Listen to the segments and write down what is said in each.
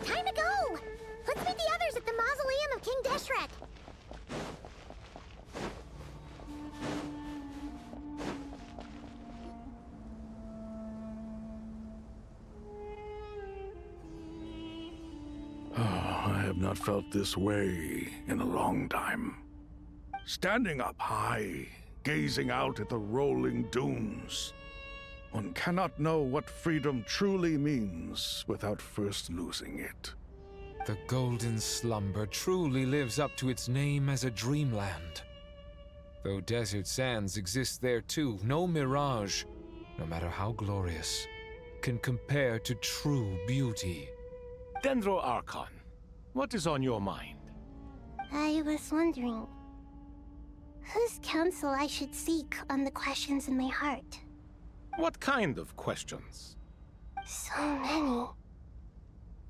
Time to go! Let's meet the others at the mausoleum of King Deshret! I have not felt this way in a long time. Standing up high, gazing out at the rolling dunes. One cannot know what freedom truly means without first losing it. The golden slumber truly lives up to its name as a dreamland. Though desert sands exist there too, no mirage, no matter how glorious, can compare to true beauty. Dendro Archon, what is on your mind? I was wondering whose counsel I should seek on the questions in my heart. What kind of questions? So many.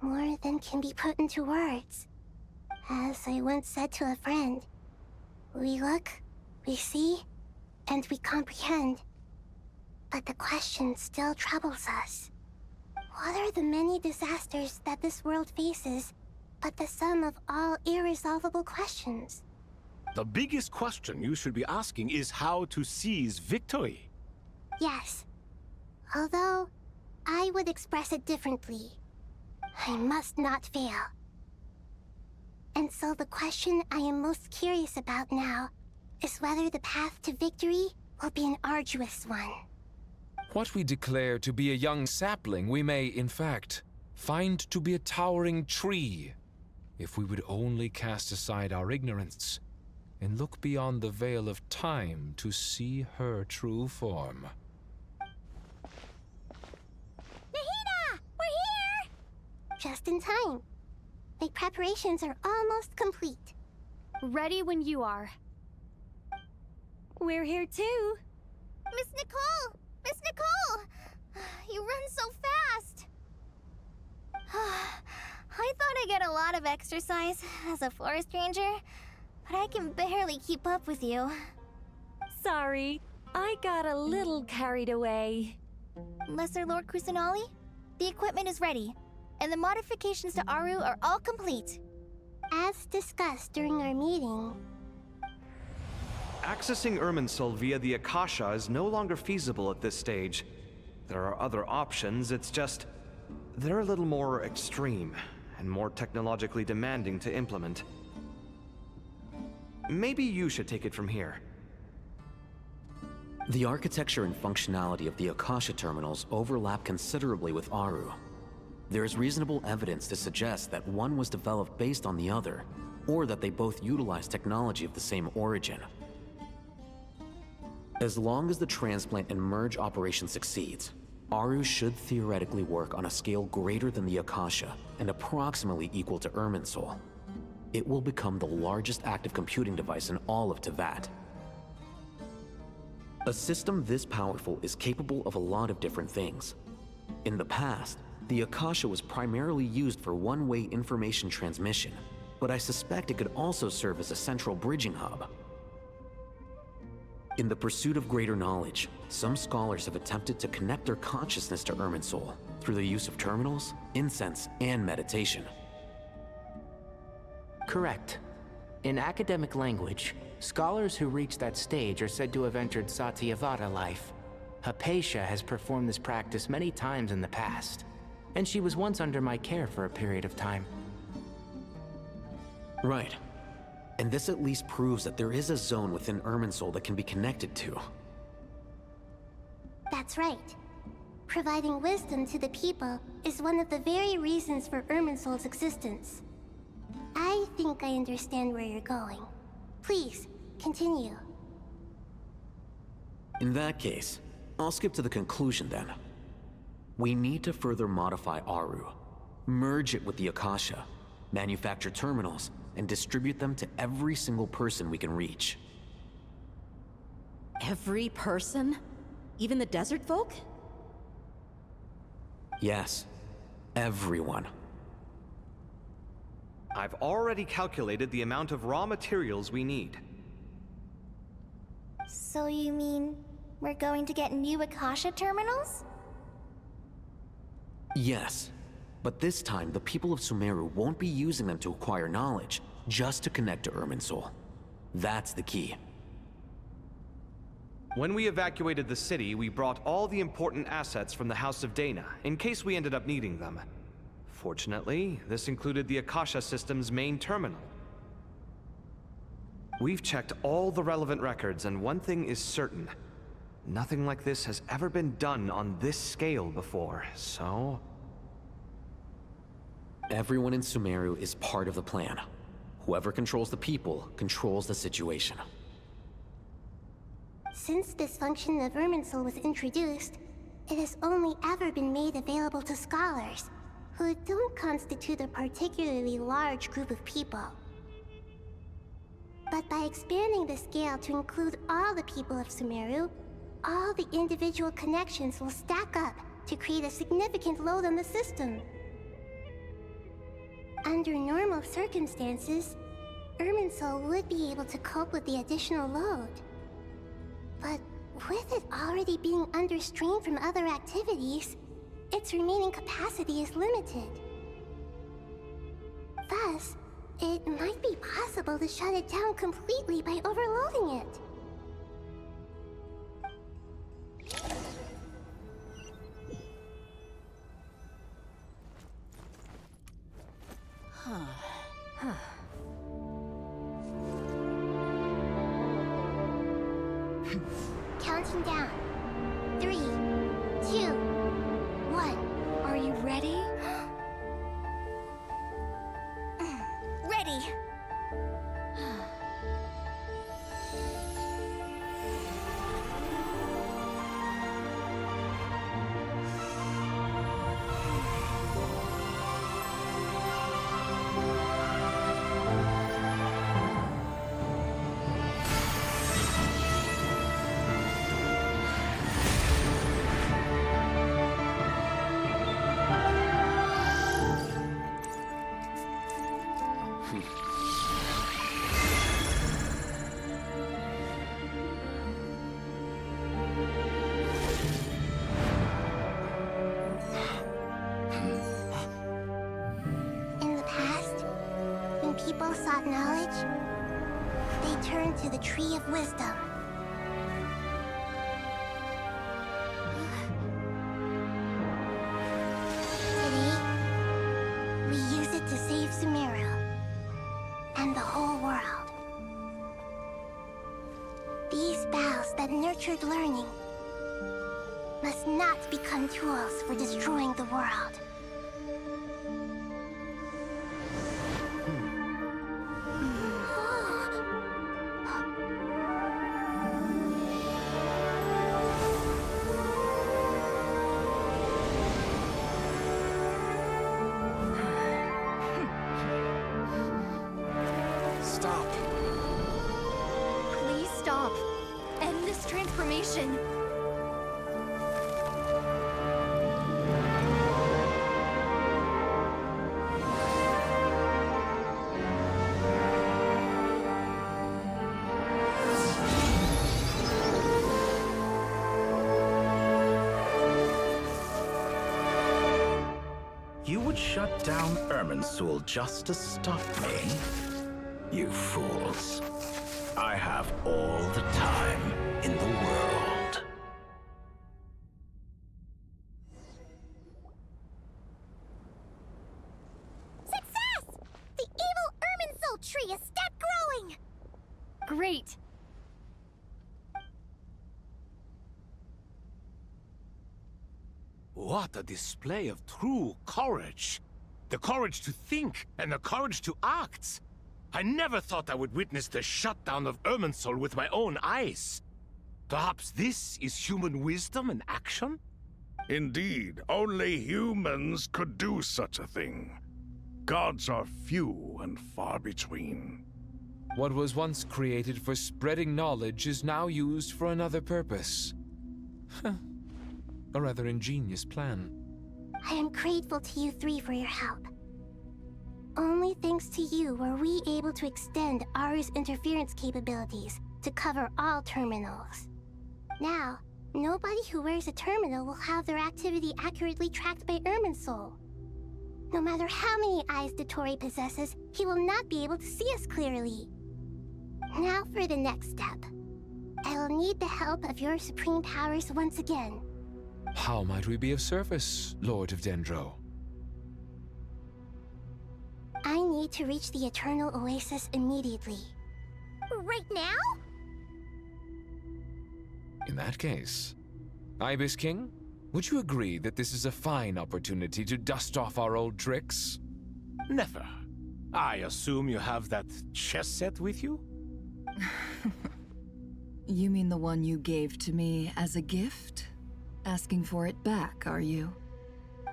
More than can be put into words. As I once said to a friend, we look, we see, and we comprehend. But the question still troubles us. What are the many disasters that this world faces but the sum of all irresolvable questions? The biggest question you should be asking is how to seize victory. Yes. Although, I would express it differently. I must not fail. And so the question I am most curious about now is whether the path to victory will be an arduous one. What we declare to be a young sapling, we may, in fact, find to be a towering tree, if we would only cast aside our ignorance and look beyond the veil of time to see her true form. Nahida! We're here! Just in time. My preparations are almost complete. Ready when you are. We're here too. Miss Nicole! Miss Nicole! You run so fast! I thought I'd get a lot of exercise as a forest ranger, but I can barely keep up with you. Sorry, I got a little carried away. Lesser Lord Kusanali, the equipment is ready, and the modifications to Aru are all complete. As discussed during our meeting, accessing Irminsul via the Akasha is no longer feasible at this stage. There are other options, it's just they're a little more extreme and more technologically demanding to implement. Maybe you should take it from here. The architecture and functionality of the Akasha terminals overlap considerably with Aru. There is reasonable evidence to suggest that one was developed based on the other, or that they both utilize technology of the same origin. As long as the transplant and merge operation succeeds, Aru should theoretically work on a scale greater than the Akasha and approximately equal to Irminsul. It will become the largest active computing device in all of Teyvat. A system this powerful is capable of a lot of different things. In the past, the Akasha was primarily used for one-way information transmission, but I suspect it could also serve as a central bridging hub. In the pursuit of greater knowledge, some scholars have attempted to connect their consciousness to Irminsul through the use of terminals, incense, and meditation. Correct. In academic language, scholars who reach that stage are said to have entered Satyavada life. Hypatia has performed this practice many times in the past, and she was once under my care for a period of time. Right. And this at least proves that there is a zone within Irminsul that can be connected to. that's right. Providing wisdom to the people is one of the very reasons for Irminsol's existence. I think I understand where you're going. Please, continue. In that case, I'll skip to the conclusion then. We need to further modify Aru, merge it with the Akasha, manufacture terminals, and distribute them to every single person we can reach. Every person? Even the desert folk? Yes, everyone. I've already calculated the amount of raw materials we need. So you mean we're going to get new Akasha terminals? Yes, but this time the people of Sumeru won't be using them to acquire knowledge, just to connect to Irminsul. That's the key. When we evacuated the city, we brought all the important assets from the House of Dana, in case we ended up needing them. Fortunately, this included the Akasha system's main terminal. We've checked all the relevant records, and one thing is certain. Nothing like this has ever been done on this scale before, so... Everyone in Sumeru is part of the plan. Whoever controls the people controls the situation. Since this function of Irminsul was introduced, it has only ever been made available to scholars, who don't constitute a particularly large group of people. But by expanding the scale to include all the people of Sumeru, all the individual connections will stack up to create a significant load on the system. Under normal circumstances, Irminsul would be able to cope with the additional load. But with it already being under strain from other activities, its remaining capacity is limited. Thus, it might be possible to shut it down completely by overloading it. Counting down. 3, 2, 1. Are you ready? Ready! In the past, when people sought knowledge, they turned to the Tree of Wisdom. Today, we use it to save Sumeru and the whole world. These boughs that nurtured learning must not become tools for destroying the world. Stop. Please stop. End this transformation. You would shut down Irminsul just to stop me? You fools. I have all the time in the world. Success! The evil Irminsul tree is step growing! Great. What a display of true courage! The courage to think and the courage to act! I never thought I would witness the shutdown of Irminsul with my own eyes. Perhaps this is human wisdom in action? Indeed, only humans could do such a thing. Gods are few and far between. What was once created for spreading knowledge is now used for another purpose. A rather ingenious plan. I am grateful to you three for your help. Only thanks to you were we able to extend Aru's interference capabilities to cover all terminals. Now, nobody who wears a terminal will have their activity accurately tracked by Irminsul. No matter how many eyes Dottore possesses, he will not be able to see us clearly. Now for the next step. I will need the help of your supreme powers once again. How might we be of service, Lord of Dendro? I need to reach the Eternal Oasis immediately. Right now? In that case, Ibis King, would you agree that this is a fine opportunity to dust off our old tricks? Never. I assume you have that chess set with you? You mean the one you gave to me as a gift? Asking for it back, are you?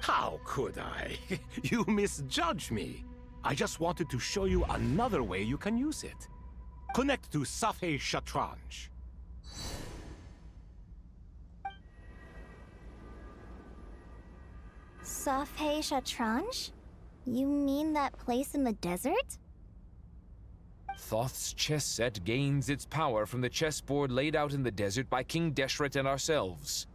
How could I? You misjudge me. I just wanted to show you another way you can use it. Connect to Safei Shatranj. Safei Shatranj? You mean that place in the desert? Thoth's chess set gains its power from the chessboard laid out in the desert by King Deshret and ourselves.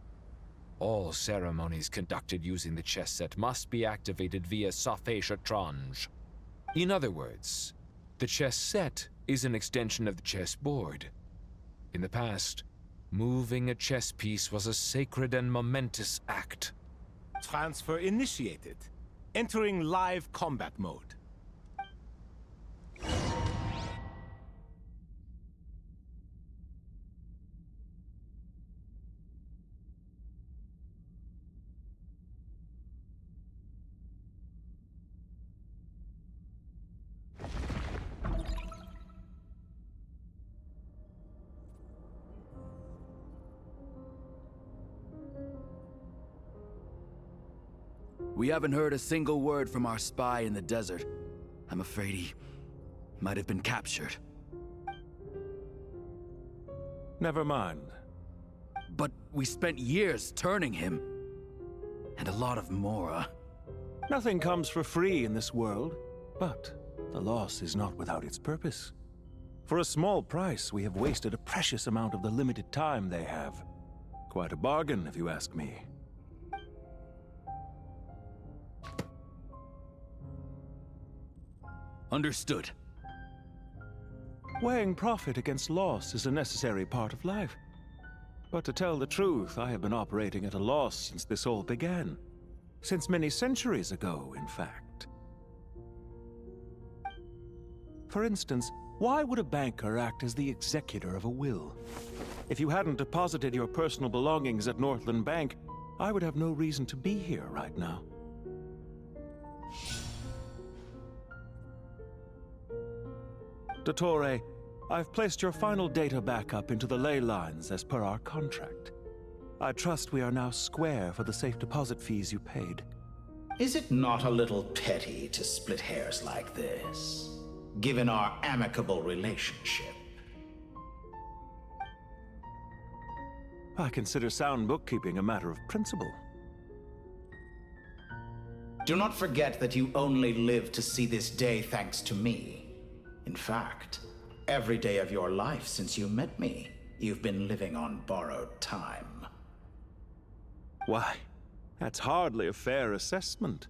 All ceremonies conducted using the chess set must be activated via Safei Shatranj. In other words, the chess set is an extension of the chessboard. In the past, moving a chess piece was a sacred and momentous act. Transfer initiated. Entering live combat mode. We haven't heard a single word from our spy in the desert. I'm afraid he might have been captured. Never mind. But we spent years turning him. And a lot of Mora. Nothing comes for free in this world, but the loss is not without its purpose. For a small price, we have wasted a precious amount of the limited time they have. Quite a bargain, if you ask me. Understood. Weighing profit against loss is a necessary part of life. But to tell the truth, I have been operating at a loss since this all began. Since many centuries ago, in fact. For instance, why would a banker act as the executor of a will? If you hadn't deposited your personal belongings at Northland Bank, I would have no reason to be here right now. Dottore, I've placed your final data backup into the ley lines as per our contract. I trust we are now square for the safe deposit fees you paid. Is it not a little petty to split hairs like this, given our amicable relationship? I consider sound bookkeeping a matter of principle. Do not forget that you only live to see this day thanks to me. In fact, every day of your life since you met me, you've been living on borrowed time. Why, that's hardly a fair assessment.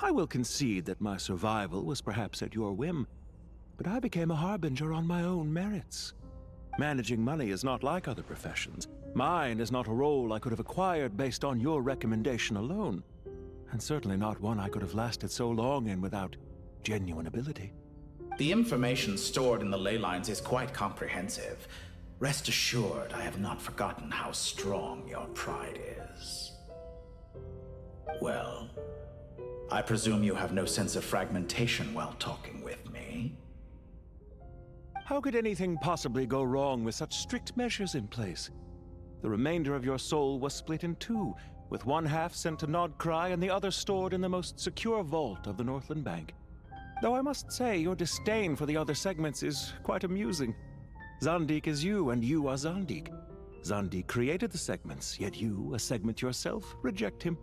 I will concede that my survival was perhaps at your whim, but I became a harbinger on my own merits. Managing money is not like other professions. Mine is not a role I could have acquired based on your recommendation alone, and certainly not one I could have lasted so long in without genuine ability. The information stored in the ley lines is quite comprehensive. Rest assured, I have not forgotten how strong your pride is. Well, I presume you have no sense of fragmentation while talking with me. How could anything possibly go wrong with such strict measures in place? The remainder of your soul was split in two, with one half sent to Nodcry and the other stored in the most secure vault of the Northland Bank. Though I must say, your disdain for the other segments is quite amusing. Zandik is you, and you are Zandik. Zandik created the segments, yet you, a segment yourself, reject him.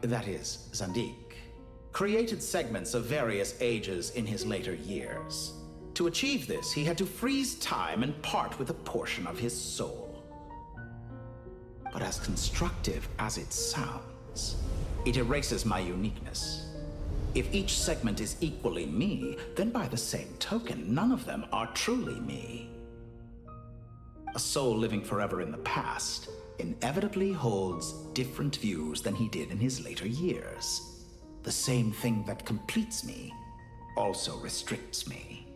That is, Zandik, created segments of various ages in his later years. To achieve this, he had to freeze time and part with a portion of his soul. But as constructive as it sounds, it erases my uniqueness. If each segment is equally me, then by the same token, none of them are truly me. A soul living forever in the past inevitably holds different views than he did in his later years. The same thing that completes me also restricts me.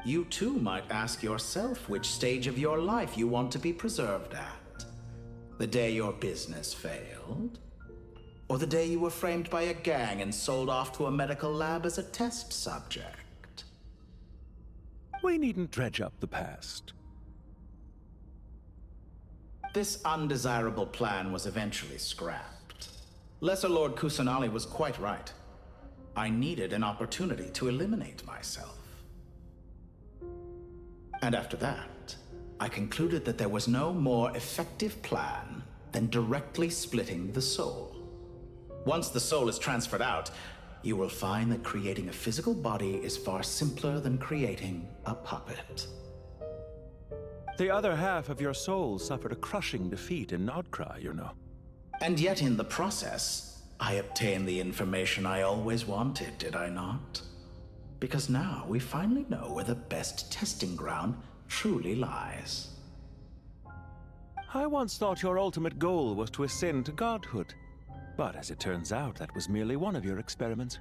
You too might ask yourself which stage of your life you want to be preserved at. The day your business failed? Or the day you were framed by a gang and sold off to a medical lab as a test subject? We needn't dredge up the past. This undesirable plan was eventually scrapped. Lesser Lord Kusanali was quite right. I needed an opportunity to eliminate myself. And after that, I concluded that there was no more effective plan than directly splitting the soul. Once the soul is transferred out, you will find that creating a physical body is far simpler than creating a puppet. The other half of your soul suffered a crushing defeat in Nodcry, you know. And yet in the process, I obtained the information I always wanted, did I not? Because now we finally know where the best testing ground truly lies. I once thought your ultimate goal was to ascend to godhood. But as it turns out, that was merely one of your experiments.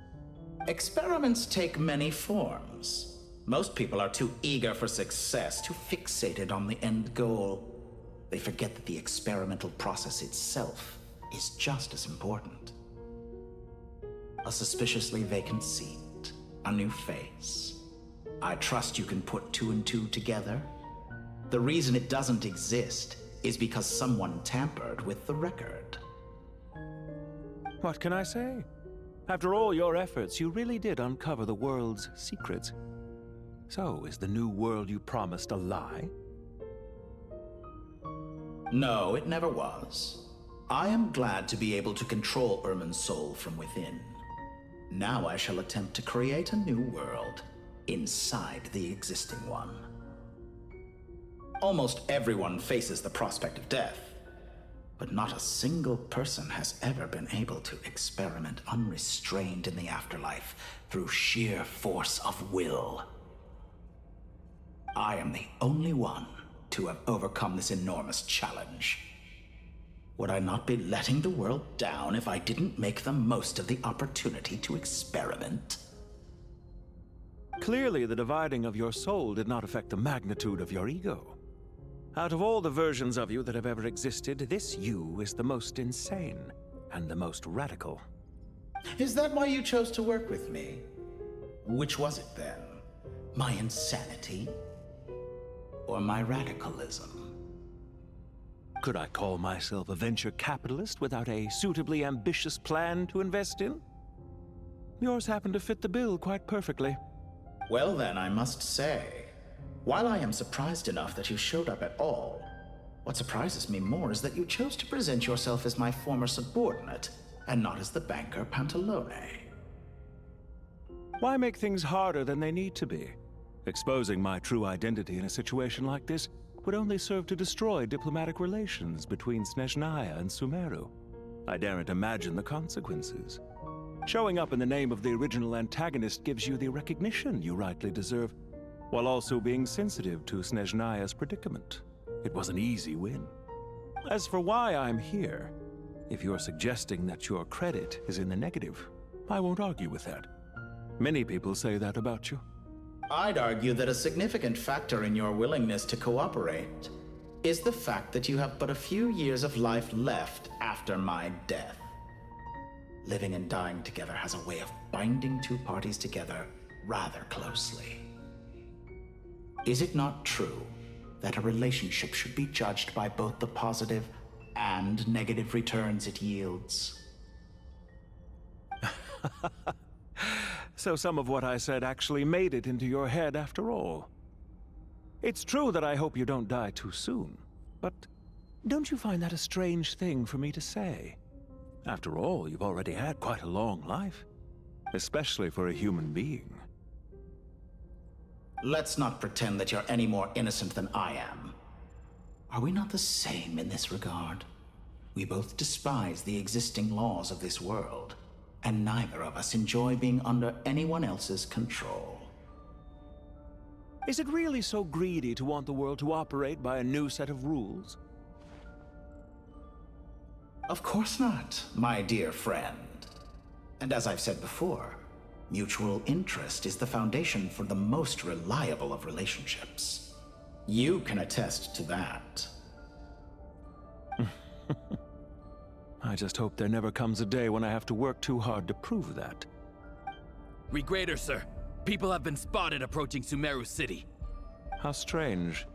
Experiments take many forms. Most people are too eager for success, too fixated on the end goal. They forget that the experimental process itself is just as important. A suspiciously vacant seat, a new face. I trust you can put two and two together. The reason it doesn't exist is because someone tampered with the record. What can I say? After all your efforts, you really did uncover the world's secrets. So, is the new world you promised a lie? No, it never was. I am glad to be able to control Irmin's soul from within. Now I shall attempt to create a new world inside the existing one. Almost everyone faces the prospect of death, but not a single person has ever been able to experiment unrestrained in the afterlife through sheer force of will. I am the only one to have overcome this enormous challenge. Would I not be letting the world down if I didn't make the most of the opportunity to experiment? Clearly, the dividing of your soul did not affect the magnitude of your ego. Out of all the versions of you that have ever existed, this you is the most insane and the most radical. Is that why you chose to work with me? Which was it then? My insanity? Or my radicalism? Could I call myself a venture capitalist without a suitably ambitious plan to invest in? Yours happened to fit the bill quite perfectly. Well then, I must say, while I am surprised enough that you showed up at all, what surprises me more is that you chose to present yourself as my former subordinate, and not as the banker Pantalone. Why make things harder than they need to be? Exposing my true identity in a situation like this would only serve to destroy diplomatic relations between Snezhnaya and Sumeru. I daren't imagine the consequences. Showing up in the name of the original antagonist gives you the recognition you rightly deserve, while also being sensitive to Snezhnaya's predicament. It was an easy win. As for why I'm here, if you're suggesting that your credit is in the negative, I won't argue with that. Many people say that about you. I'd argue that a significant factor in your willingness to cooperate is the fact that you have but a few years of life left after my death. Living and dying together has a way of binding two parties together rather closely. Is it not true that a relationship should be judged by both the positive and negative returns it yields? So some of what I said actually made it into your head after all. It's true that I hope you don't die too soon, but don't you find that a strange thing for me to say? After all, you've already had quite a long life, especially for a human being. Let's not pretend that you're any more innocent than I am. Are we not the same in this regard? We both despise the existing laws of this world, and neither of us enjoy being under anyone else's control. Is it really so greedy to want the world to operate by a new set of rules? Of course not, my dear friend. And as I've said before, mutual interest is the foundation for the most reliable of relationships. You can attest to that. I just hope there never comes a day when I have to work too hard to prove that. Regrader, sir. People have been spotted approaching Sumeru City. How strange.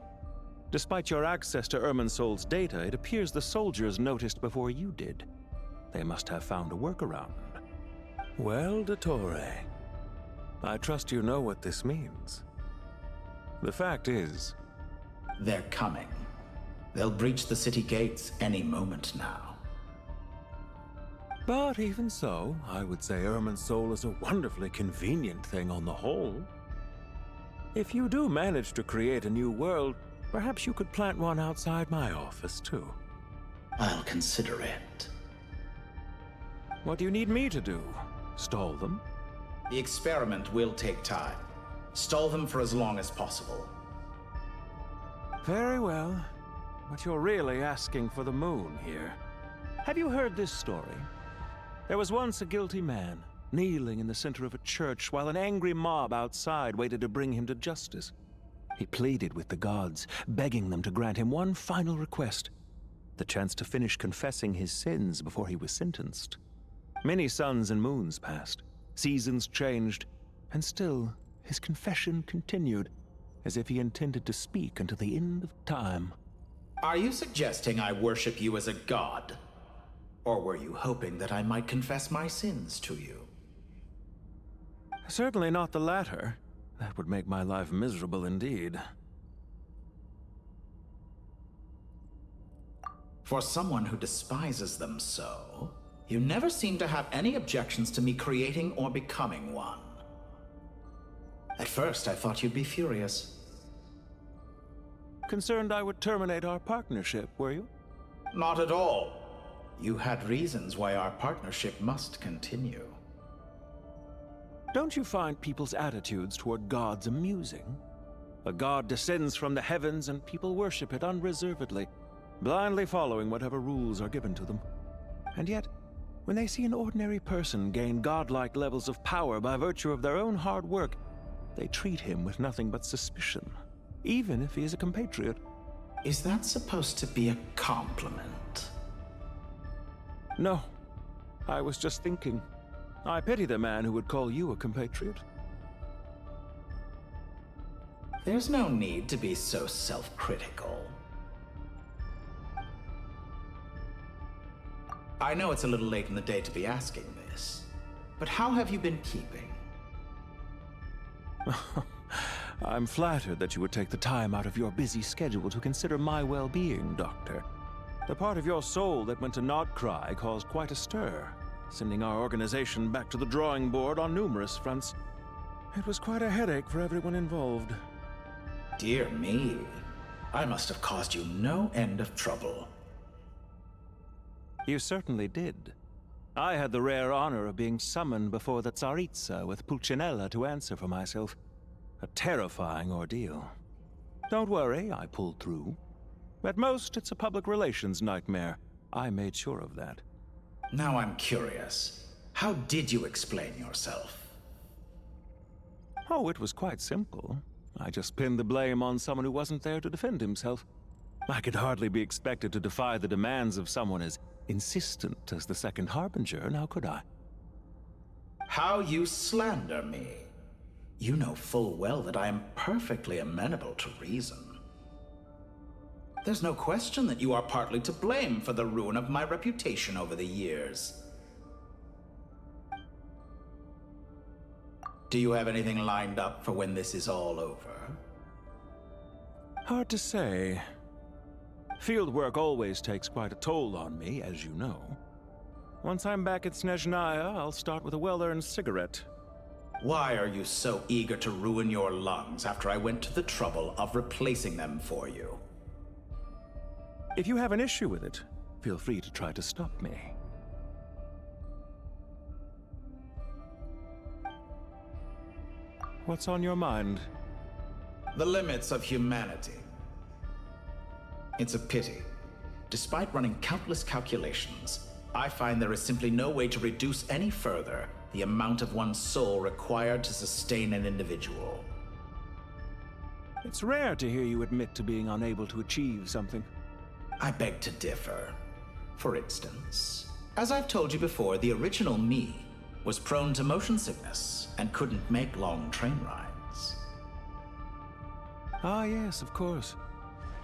Despite your access to Irminsol's data, it appears the soldiers noticed before you did. They must have found a workaround. Well, Dottore, I trust you know what this means. The fact is... They're coming. They'll breach the city gates any moment now. But even so, I would say Irminsol is a wonderfully convenient thing on the whole. If you do manage to create a new world, perhaps you could plant one outside my office, too. I'll consider it. What do you need me to do? Stall them? The experiment will take time. Stall them for as long as possible. Very well. But you're really asking for the moon here. Have you heard this story? There was once a guilty man, kneeling in the center of a church while an angry mob outside waited to bring him to justice. He pleaded with the gods, begging them to grant him one final request, the chance to finish confessing his sins before he was sentenced. Many suns and moons passed, seasons changed, and still his confession continued, as if he intended to speak until the end of time. Are you suggesting I worship you as a god? Or were you hoping that I might confess my sins to you? Certainly not the latter. That would make my life miserable indeed. For someone who despises them so, you never seem to have any objections to me creating or becoming one. At first, I thought you'd be furious. Concerned I would terminate our partnership, were you? Not at all. You had reasons why our partnership must continue. Don't you find people's attitudes toward gods amusing? A god descends from the heavens and people worship it unreservedly, blindly following whatever rules are given to them. And yet, when they see an ordinary person gain godlike levels of power by virtue of their own hard work, they treat him with nothing but suspicion, even if he is a compatriot. Is that supposed to be a compliment? No. I was just thinking. I pity the man who would call you a compatriot. There's no need to be so self-critical. I know it's a little late in the day to be asking this, but how have you been keeping? I'm flattered that you would take the time out of your busy schedule to consider my well-being, Doctor. The part of your soul that went to Nodcry caused quite a stir, sending our organization back to the drawing board on numerous fronts. It was quite a headache for everyone involved. Dear me, I must have caused you no end of trouble. You certainly did. I had the rare honor of being summoned before the Tsaritsa with Pulcinella to answer for myself. A terrifying ordeal. Don't worry, I pulled through. At most, it's a public relations nightmare. I made sure of that. Now I'm curious. How did you explain yourself? Oh, it was quite simple. I just pinned the blame on someone who wasn't there to defend himself. I could hardly be expected to defy the demands of someone as insistent as the Second Harbinger, now could I? How you slander me. You know full well that I am perfectly amenable to reason. There's no question that you are partly to blame for the ruin of my reputation over the years. Do you have anything lined up for when this is all over? Hard to say. Field work always takes quite a toll on me, as you know. Once I'm back at Snezhnaya, I'll start with a well-earned cigarette. Why are you so eager to ruin your lungs after I went to the trouble of replacing them for you? If you have an issue with it, feel free to try to stop me. What's on your mind? The limits of humanity. It's a pity. Despite running countless calculations, I find there is simply no way to reduce any further the amount of one's soul required to sustain an individual. It's rare to hear you admit to being unable to achieve something. I beg to differ. For instance, as I've told you before, the original me was prone to motion sickness and couldn't make long train rides. Ah, yes, of course.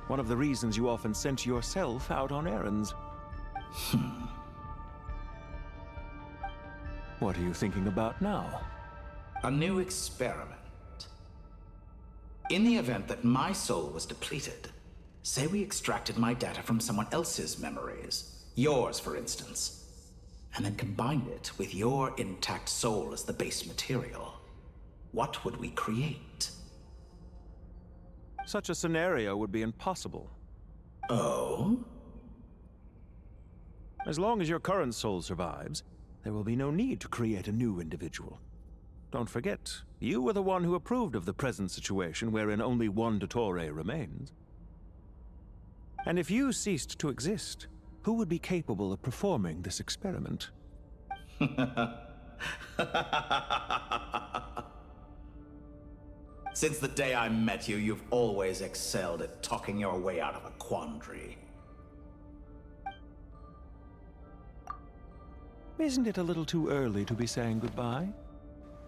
One of the reasons you often sent yourself out on errands. What are you thinking about now? A new experiment. In the event that my soul was depleted, say we extracted my data from someone else's memories, yours for instance, and then combined it with your intact soul as the base material, what would we create? Such a scenario would be impossible. Oh? As long as your current soul survives, there will be no need to create a new individual. Don't forget, you were the one who approved of the present situation wherein only one Dottore remains. And if you ceased to exist, who would be capable of performing this experiment? Since the day I met you, you've always excelled at talking your way out of a quandary. Isn't it a little too early to be saying goodbye?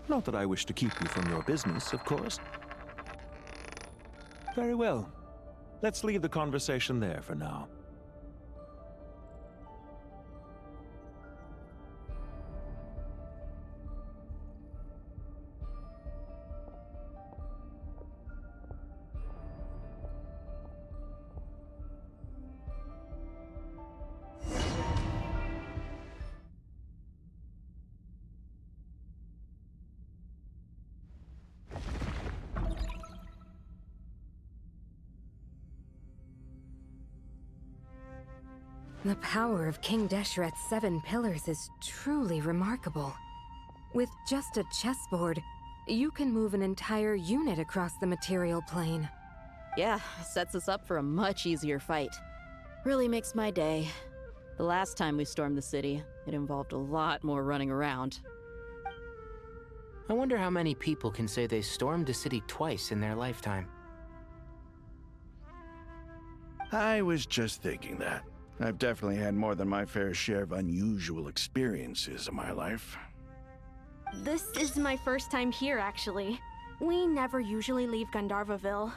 Not that I wish to keep you from your business, of course. Very well. Let's leave the conversation there for now. The power of King Deshret's 7 pillars is truly remarkable. With just a chessboard, you can move an entire unit across the material plane. Yeah, sets us up for a much easier fight. Really makes my day. The last time we stormed the city, it involved a lot more running around. I wonder how many people can say they stormed a city twice in their lifetime. I was just thinking that. I've definitely had more than my fair share of unusual experiences in my life. This is my first time here, actually. We never usually leave Gandharvaville.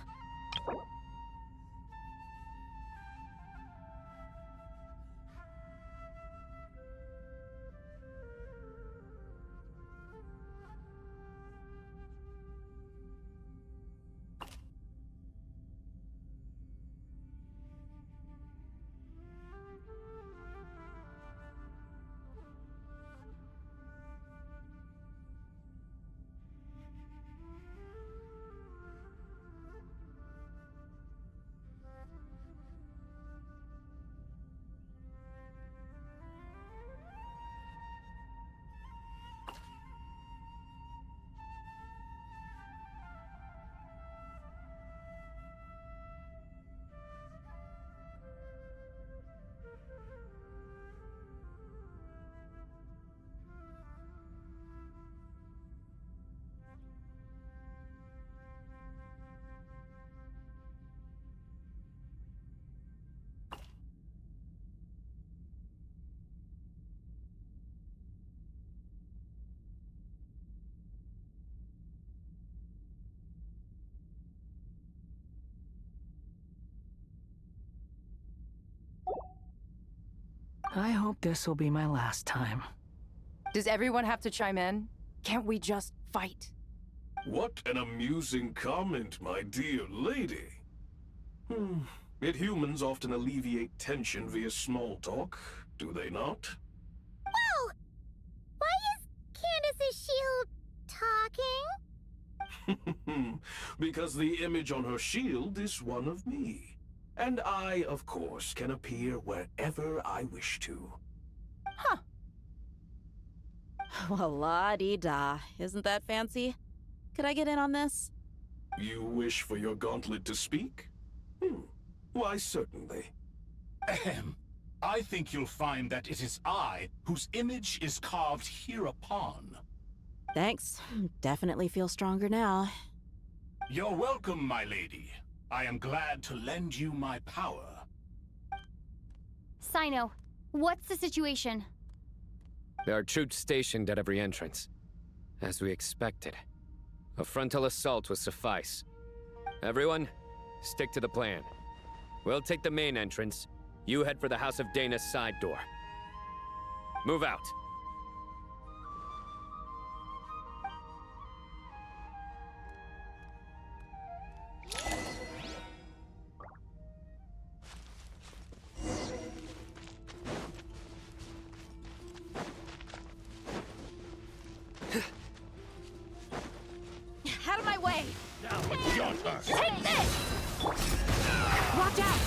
I hope this will be my last time. Does everyone have to chime in? Can't we just fight? What an amusing comment, my dear lady. Yet humans often alleviate tension via small talk, do they not? Whoa! Why is Candace's shield talking? Because the image on her shield is one of me. And I, of course, can appear wherever I wish to. Huh. Well, la-dee-da. Isn't that fancy? Could I get in on this? You wish for your gauntlet to speak? Why, certainly. Ahem. I think you'll find that it is I whose image is carved hereupon. Thanks. Definitely feel stronger now. You're welcome, my lady. I am glad to lend you my power. Sino, what's the situation? There are troops stationed at every entrance. As we expected. A frontal assault will suffice. Everyone, stick to the plan. We'll take the main entrance. You head for the House of Dana's side door. Move out. Out of my way! Now it's your turn! Take this! Watch out!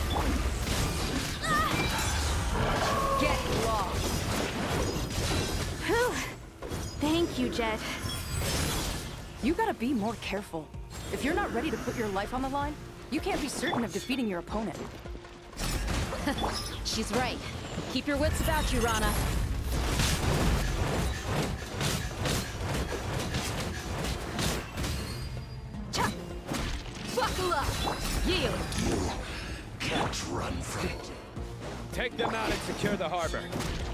Get lost! Whew. Thank you, Jet. You gotta be more careful. If you're not ready to put your life on the line, you can't be certain of defeating your opponent. She's right. Keep your wits about you, Rana. Buckle up! Yield! You can't run from it. Take them out and secure the harbor.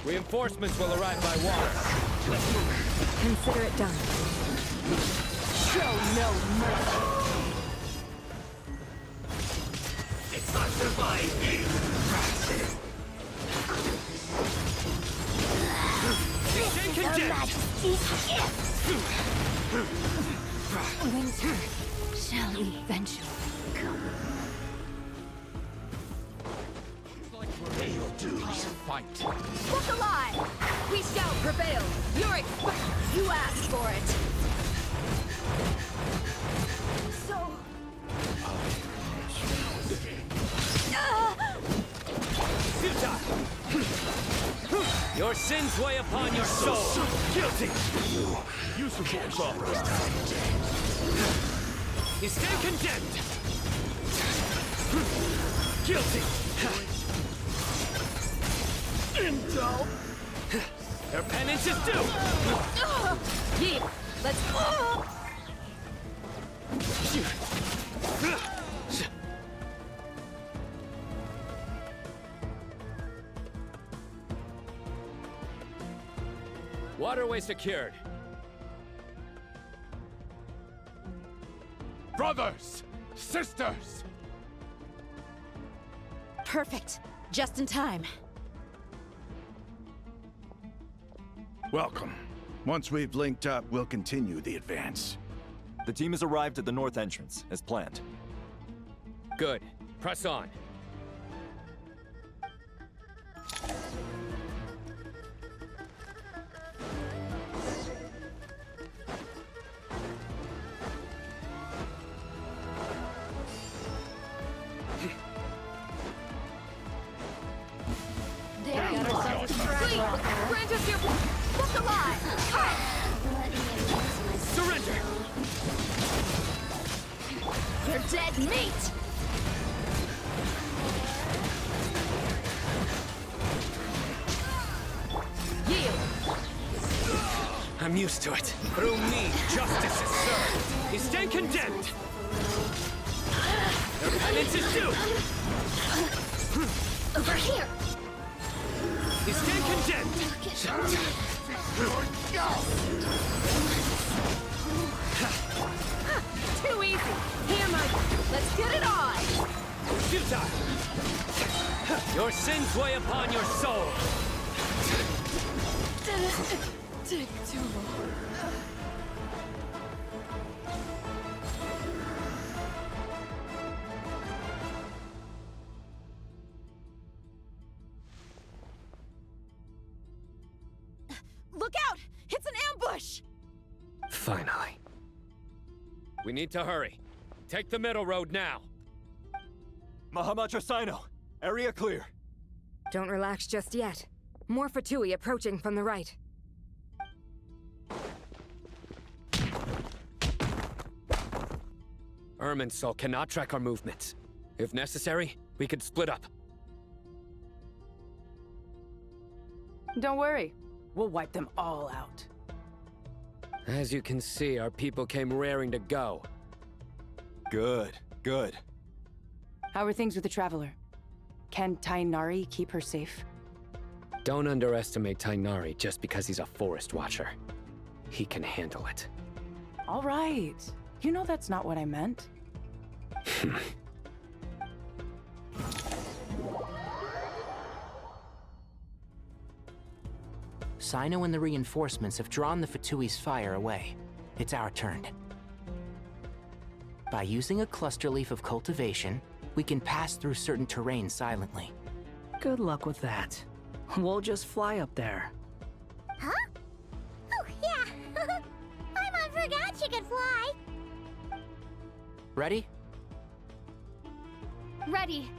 Reinforcements will arrive by water. Consider it done. Show no mercy. It's not surviving. Your Majesty's gift! Winter shall eventually come. Pay your dues. Fight. Look alive! We shall prevail! You asked for it! So... Your sins weigh upon your soul. Guilty! You support officer. You stand condemned. Guilty! Intel! Their penance is due! Yeah, let's... Waterway secured. Brothers! Sisters! Perfect. Just in time. Welcome. Once we've linked up, we'll continue the advance. The team has arrived at the north entrance, as planned. Good. Press on. Grant us your... Look alive! Surrender! You're dead meat! Yield! I'm used to it. Through me, justice is served. You stand condemned. Their penance is due. Over here! You stand condemned. Too easy! Here, Mike! Let's get it on! Futile! Your sins weigh upon your soul. Did it take too long? Look out! It's an ambush! Finally. We need to hurry. Take the middle road now. Mahamatra Sino, area clear. Don't relax just yet. More Fatui approaching from the right. Irminsul cannot track our movements. If necessary, we could split up. Don't worry. We'll wipe them all out. As you can see, our people came raring to go. Good, good. How are things with the Traveler? Can Tainari keep her safe? Don't underestimate Tainari just because he's a forest watcher. He can handle it. All right. You know that's not what I meant. Sino and the reinforcements have drawn the Fatui's fire away. It's our turn. By using a cluster leaf of cultivation, we can pass through certain terrain silently. Good luck with that. We'll just fly up there. Huh? Oh, yeah. Paimon forgot she could fly. Ready? Ready.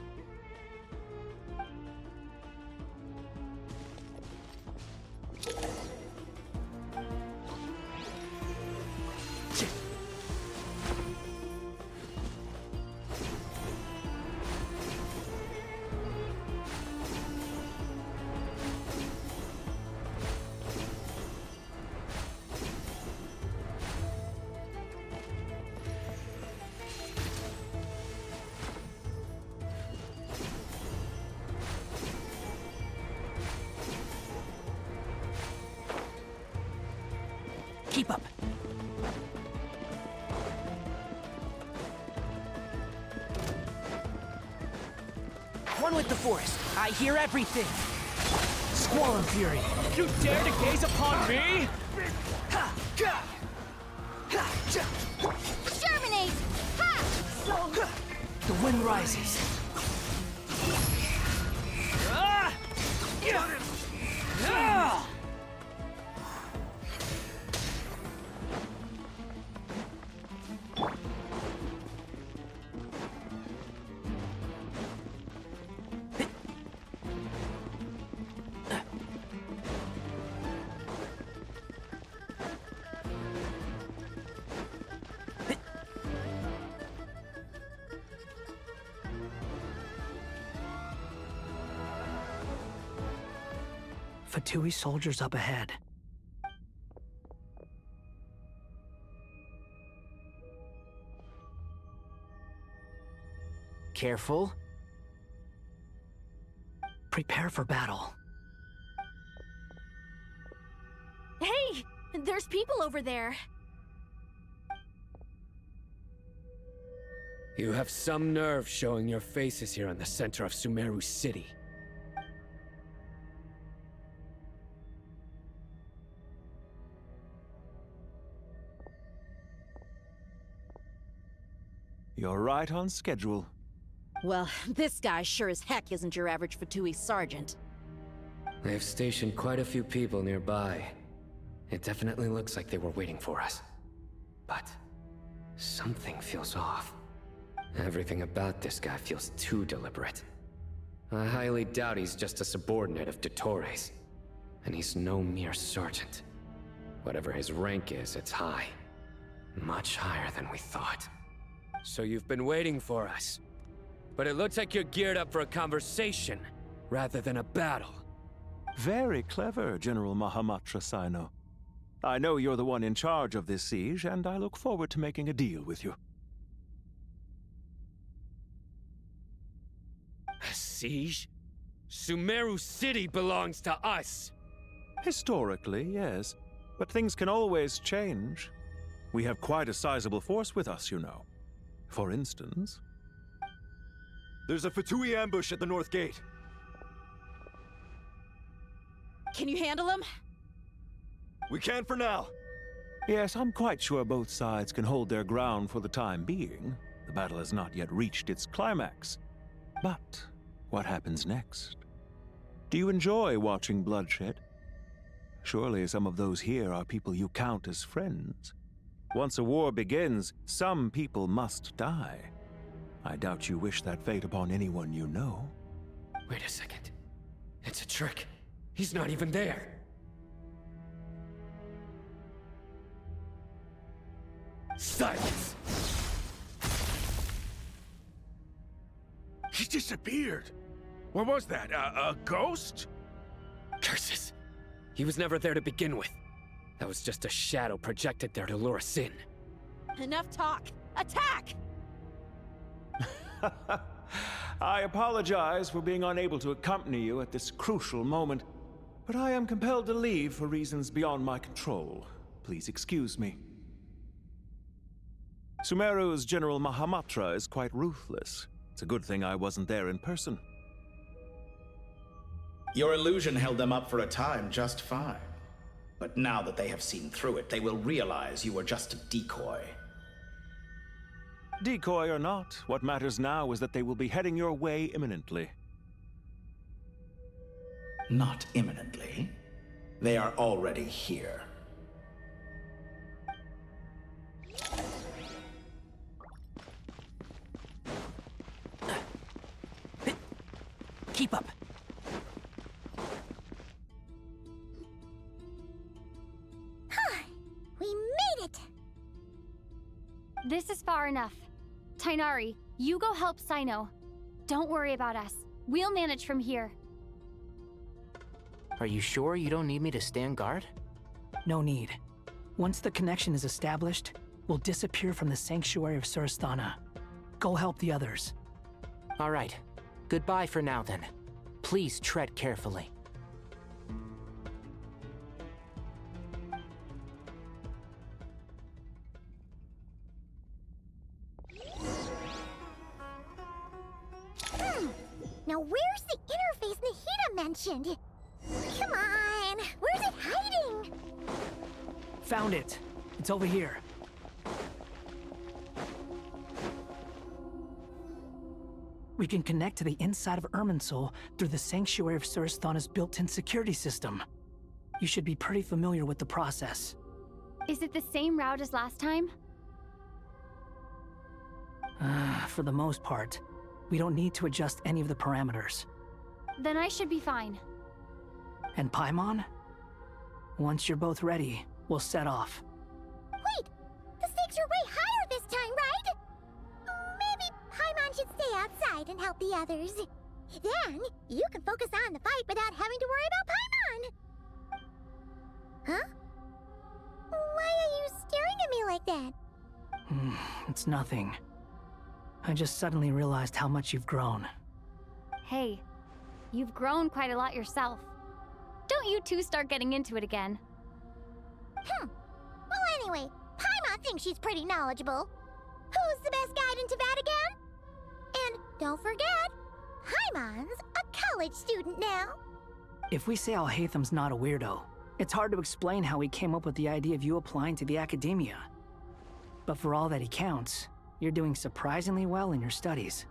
Keep up. One with the forest. I hear everything. Squall and Fury, you dare to gaze upon me? Germinate! Ha! The wind rises. Fatui soldiers up ahead. Careful. Prepare for battle. Hey! There's people over there. You have some nerve showing your faces here in the center of Sumeru City. You're right on schedule. Well, this guy sure as heck isn't your average Fatui sergeant. They've stationed quite a few people nearby. It definitely looks like they were waiting for us. But something feels off. Everything about this guy feels too deliberate. I highly doubt he's just a subordinate of Dottores. And he's no mere sergeant. Whatever his rank is, it's high. Much higher than we thought. So you've been waiting for us. But it looks like you're geared up for a conversation, rather than a battle. Very clever, General Mahamatra Sino. I know you're the one in charge of this siege, and I look forward to making a deal with you. A siege? Sumeru City belongs to us! Historically, yes. But things can always change. We have quite a sizable force with us, you know. For instance... There's a Fatui ambush at the north gate. Can you handle him? We can for now. Yes, I'm quite sure both sides can hold their ground for the time being. The battle has not yet reached its climax. But what happens next? Do you enjoy watching bloodshed? Surely some of those here are people you count as friends. Once a war begins, some people must die. I doubt you wish that fate upon anyone you know. Wait a second. It's a trick. He's not even there. Silence! He disappeared. What was that? A ghost? Curses! He was never there to begin with. That was just a shadow projected there to lure us in. Enough talk! Attack! I apologize for being unable to accompany you at this crucial moment, but I am compelled to leave for reasons beyond my control. Please excuse me. Sumeru's General Mahamatra is quite ruthless. It's a good thing I wasn't there in person. Your illusion held them up for a time just fine. But now that they have seen through it, they will realize you were just a decoy. Decoy or not, what matters now is that they will be heading your way imminently. Not imminently. They are already here. Keep up. We made it! This is far enough. Tainari, you go help Sino. Don't worry about us. We'll manage from here. Are you sure you don't need me to stand guard? No need. Once the connection is established, we'll disappear from the Sanctuary of Surasthana. Go help the others. All right. Goodbye for now, then. Please tread carefully. Now where's the interface Nahida mentioned? Come on! Where's it hiding? Found it. It's over here. We can connect to the inside of Irminsul through the Sanctuary of Surasthana's built-in security system. You should be pretty familiar with the process. Is it the same route as last time? For the most part, we don't need to adjust any of the parameters. Then I should be fine. And Paimon? Once you're both ready, we'll set off. Wait! The stakes are way higher this time, right? Maybe Paimon should stay outside and help the others. Then, you can focus on the fight without having to worry about Paimon. Huh? Why are you staring at me like that? It's nothing. I just suddenly realized how much you've grown. Hey, you've grown quite a lot yourself. Don't you two start getting into it again. Well, anyway, Paimon thinks she's pretty knowledgeable. Who's the best guide in Teyvat again? And don't forget, Paimon's a college student now. If we say Alhatham's not a weirdo, it's hard to explain how he came up with the idea of you applying to the academia. But for all that he counts, you're doing surprisingly well in your studies.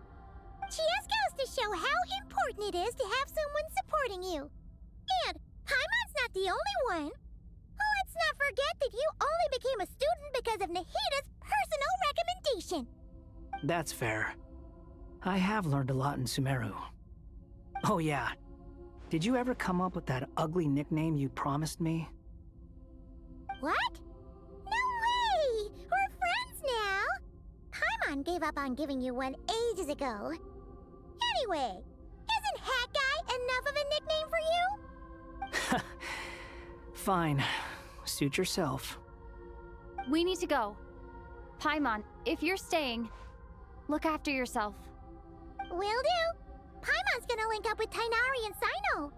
She just goes to show how important it is to have someone supporting you. And Paimon's not the only one. Let's not forget that you only became a student because of Nahida's personal recommendation. That's fair. I have learned a lot in Sumeru. Oh yeah. Did you ever come up with that ugly nickname you promised me? What? No way! We're friends now! Paimon gave up on giving you one ages ago. Anyway, isn't Hat Guy enough of a nickname for you? Fine. Suit yourself. We need to go. Paimon, if you're staying, look after yourself. Will do. Paimon's gonna link up with Tainari and Sino.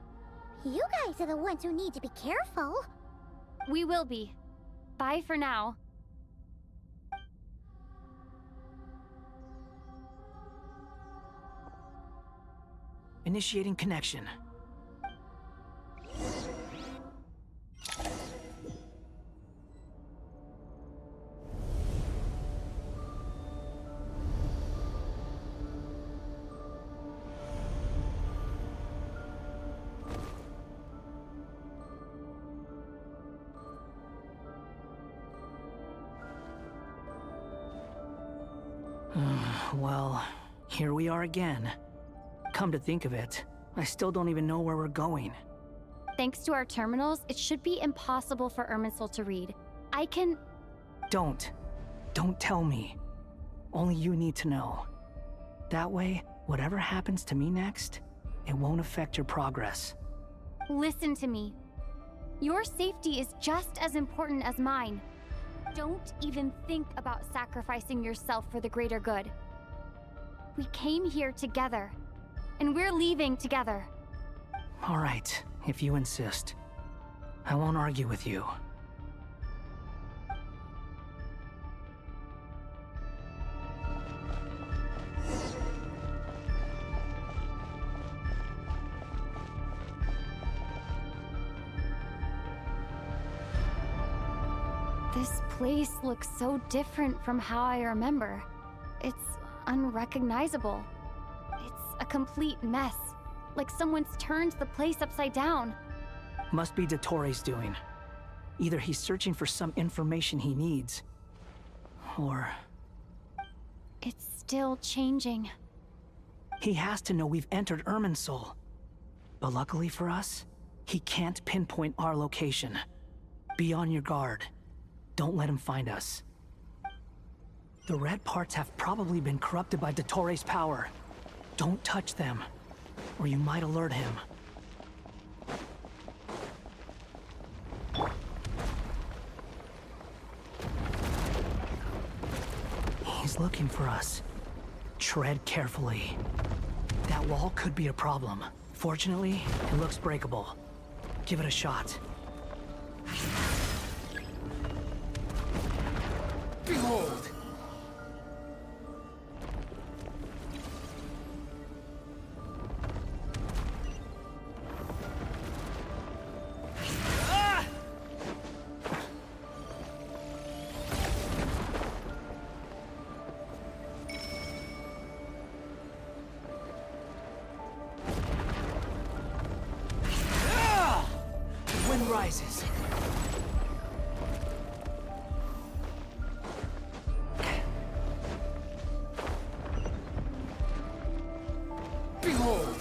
You guys are the ones who need to be careful. We will be. Bye for now. Initiating connection. Well, here we are again. Come to think of it, I still don't even know where we're going. Thanks to our terminals, it should be impossible for Irminsul to read. I can... Don't tell me. Only you need to know. That way, whatever happens to me next, it won't affect your progress. Listen to me. Your safety is just as important as mine. Don't even think about sacrificing yourself for the greater good. We came here together, and we're leaving together. All right, if you insist. I won't argue with you. This place looks so different from how I remember. It's unrecognizable. It's a complete mess. Like someone's turned the place upside down. Must be Dottores' doing. Either he's searching for some information he needs, or... It's still changing. He has to know we've entered Irminsul. But luckily for us, he can't pinpoint our location. Be on your guard. Don't let him find us. The red parts have probably been corrupted by Dottores' power. Don't touch them, or you might alert him. He's looking for us. Tread carefully. That wall could be a problem. Fortunately, it looks breakable. Give it a shot. Behold! The wind rises. Behold!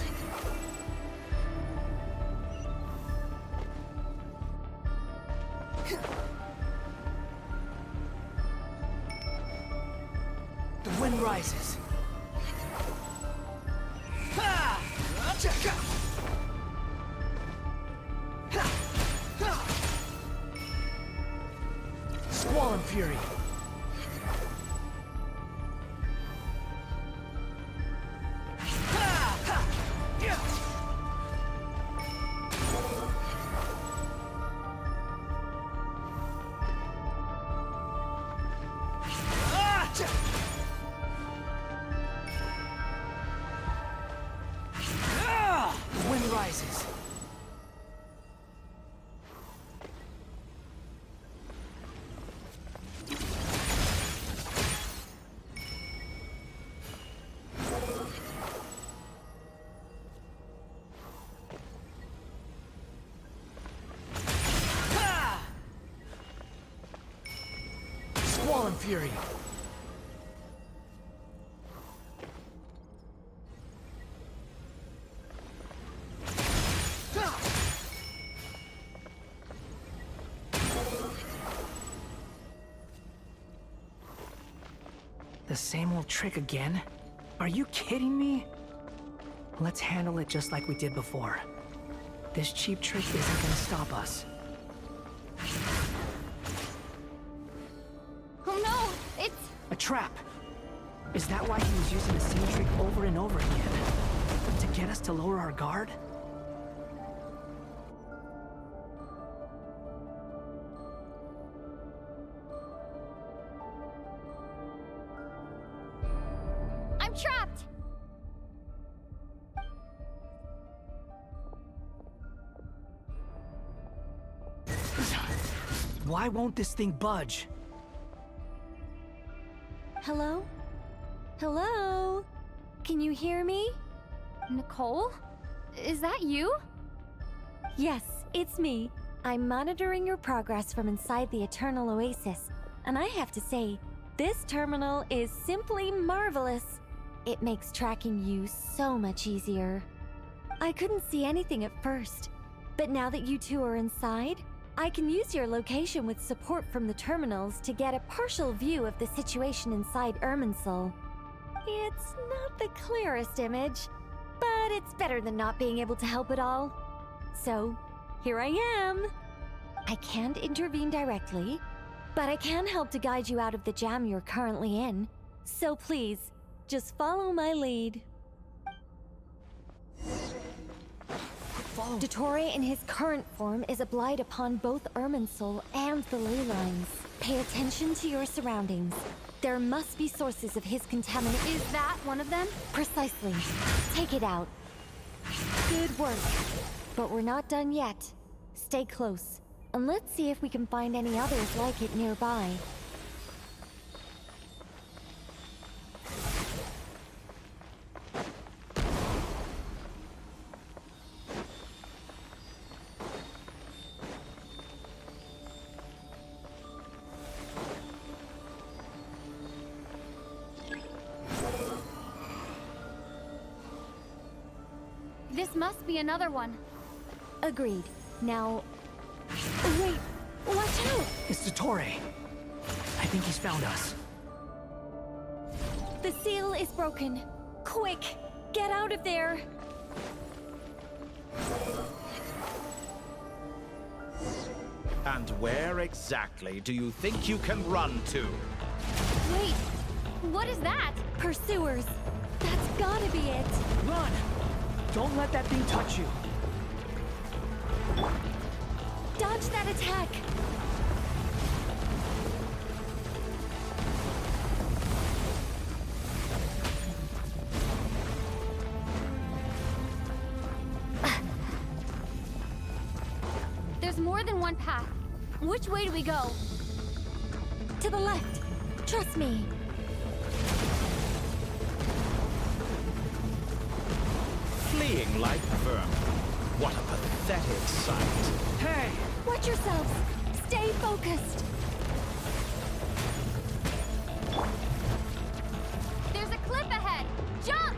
The wind rises. Squall Fury. The wind rises. Squall Fury. The same old trick again? Are you kidding me? Let's handle it just like we did before. This cheap trick isn't gonna stop us. Oh no! It's... A trap! Is that why he was using the same trick over and over again? To get us to lower our guard? I'm trapped! Why won't this thing budge? Hello? Hello? Can you hear me? Nicole? Is that you? Yes, it's me. I'm monitoring your progress from inside the Eternal Oasis, and I have to say, This terminal is simply marvelous. It makes tracking you so much easier. I couldn't see anything at first, but now that you two are inside, I can use your location with support from the terminals to get a partial view of the situation inside Irminsul. It's not the clearest image, but it's better than not being able to help at all. So, here I am. I can't intervene directly, but I can help to guide you out of the jam you're currently in. So please, just follow my lead. Dottore in his current form is a blight upon both Irminsul and the ley lines. Pay attention to your surroundings. There must be sources of his contaminant. Is that one of them? Precisely. Take it out. Good work. But we're not done yet. Stay close, and let's see if we can find any others like it nearby. This must be another one. Agreed. Now... Wait! Watch out! It's Dottore. I think he's found us. The seal is broken. Quick! Get out of there! And where exactly do you think you can run to? Wait! What is that? Pursuers! That's gotta be it! Run! Don't let that thing touch you. Dodge that attack! There's more than one path. Which way do we go? To the left. Trust me. Fleeing like vermin. What a pathetic sight. Hey! Watch yourselves! Stay focused! There's a cliff ahead! Jump!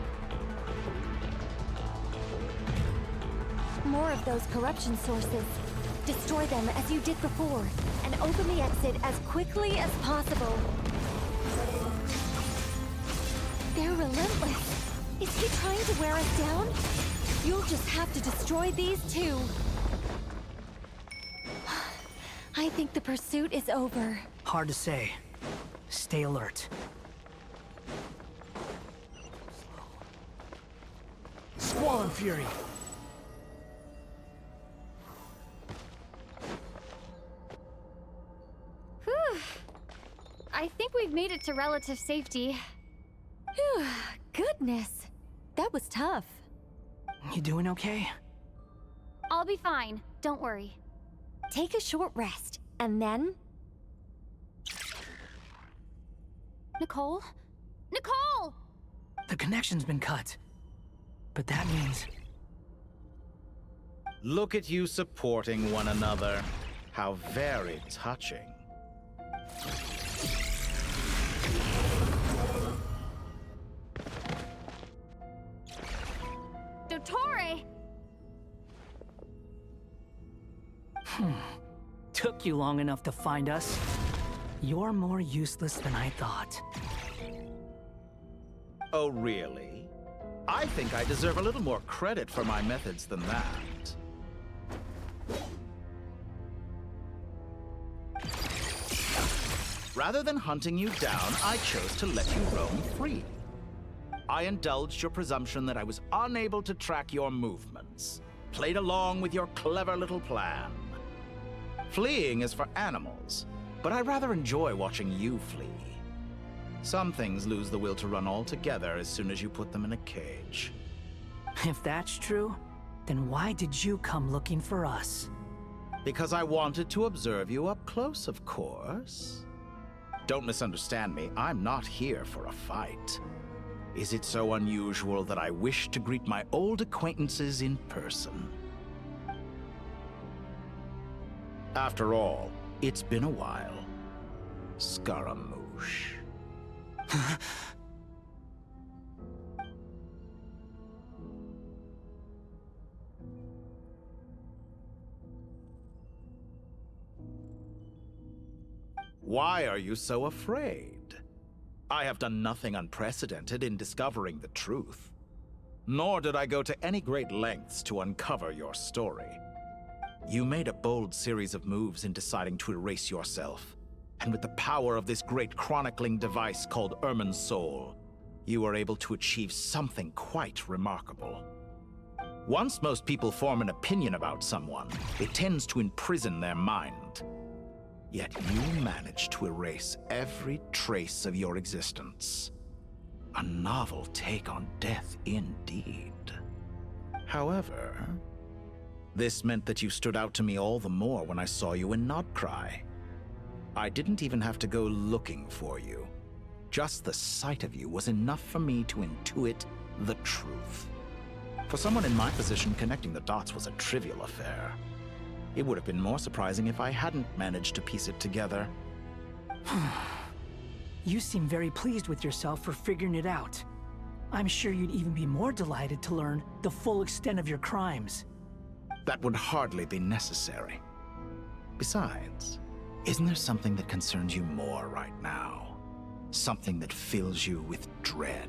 More of those corruption sources. Destroy them as you did before, and open the exit as quickly as possible. They're relentless. Is he trying to wear us down? You'll just have to destroy these too. I think the pursuit is over. Hard to say. Stay alert. Squall and Fury! Whew. I think we've made it to relative safety. Phew, goodness. That was tough. You doing okay? I'll be fine. Don't worry. Take a short rest, and then... Nicole? Nicole! The connection's been cut. But that means... Look at you supporting one another. How very touching. Dottore! Took you long enough to find us. You're more useless than I thought. Oh, really? I think I deserve a little more credit for my methods than that. Rather than hunting you down, I chose to let you roam free. I indulged your presumption that I was unable to track your movements, played along with your clever little plan. Fleeing is for animals, but I rather enjoy watching you flee. Some things lose the will to run altogether as soon as you put them in a cage. If that's true, then why did you come looking for us? Because I wanted to observe you up close, of course. Don't misunderstand me, I'm not here for a fight. Is it so unusual that I wish to greet my old acquaintances in person? After all, it's been a while. Scaramouche. Why are you so afraid? I have done nothing unprecedented in discovering the truth. Nor did I go to any great lengths to uncover your story. You made a bold series of moves in deciding to erase yourself. And with the power of this great chronicling device called Ermin's Soul, you were able to achieve something quite remarkable. Once most people form an opinion about someone, it tends to imprison their mind. Yet you managed to erase every trace of your existence. A novel take on death indeed. However, this meant that you stood out to me all the more when I saw you in Nodcry. I didn't even have to go looking for you. Just the sight of you was enough for me to intuit the truth. For someone in my position, connecting the dots was a trivial affair. It would have been more surprising if I hadn't managed to piece it together. You seem very pleased with yourself for figuring it out. I'm sure you'd even be more delighted to learn the full extent of your crimes. That would hardly be necessary. Besides, isn't there something that concerns you more right now? Something that fills you with dread?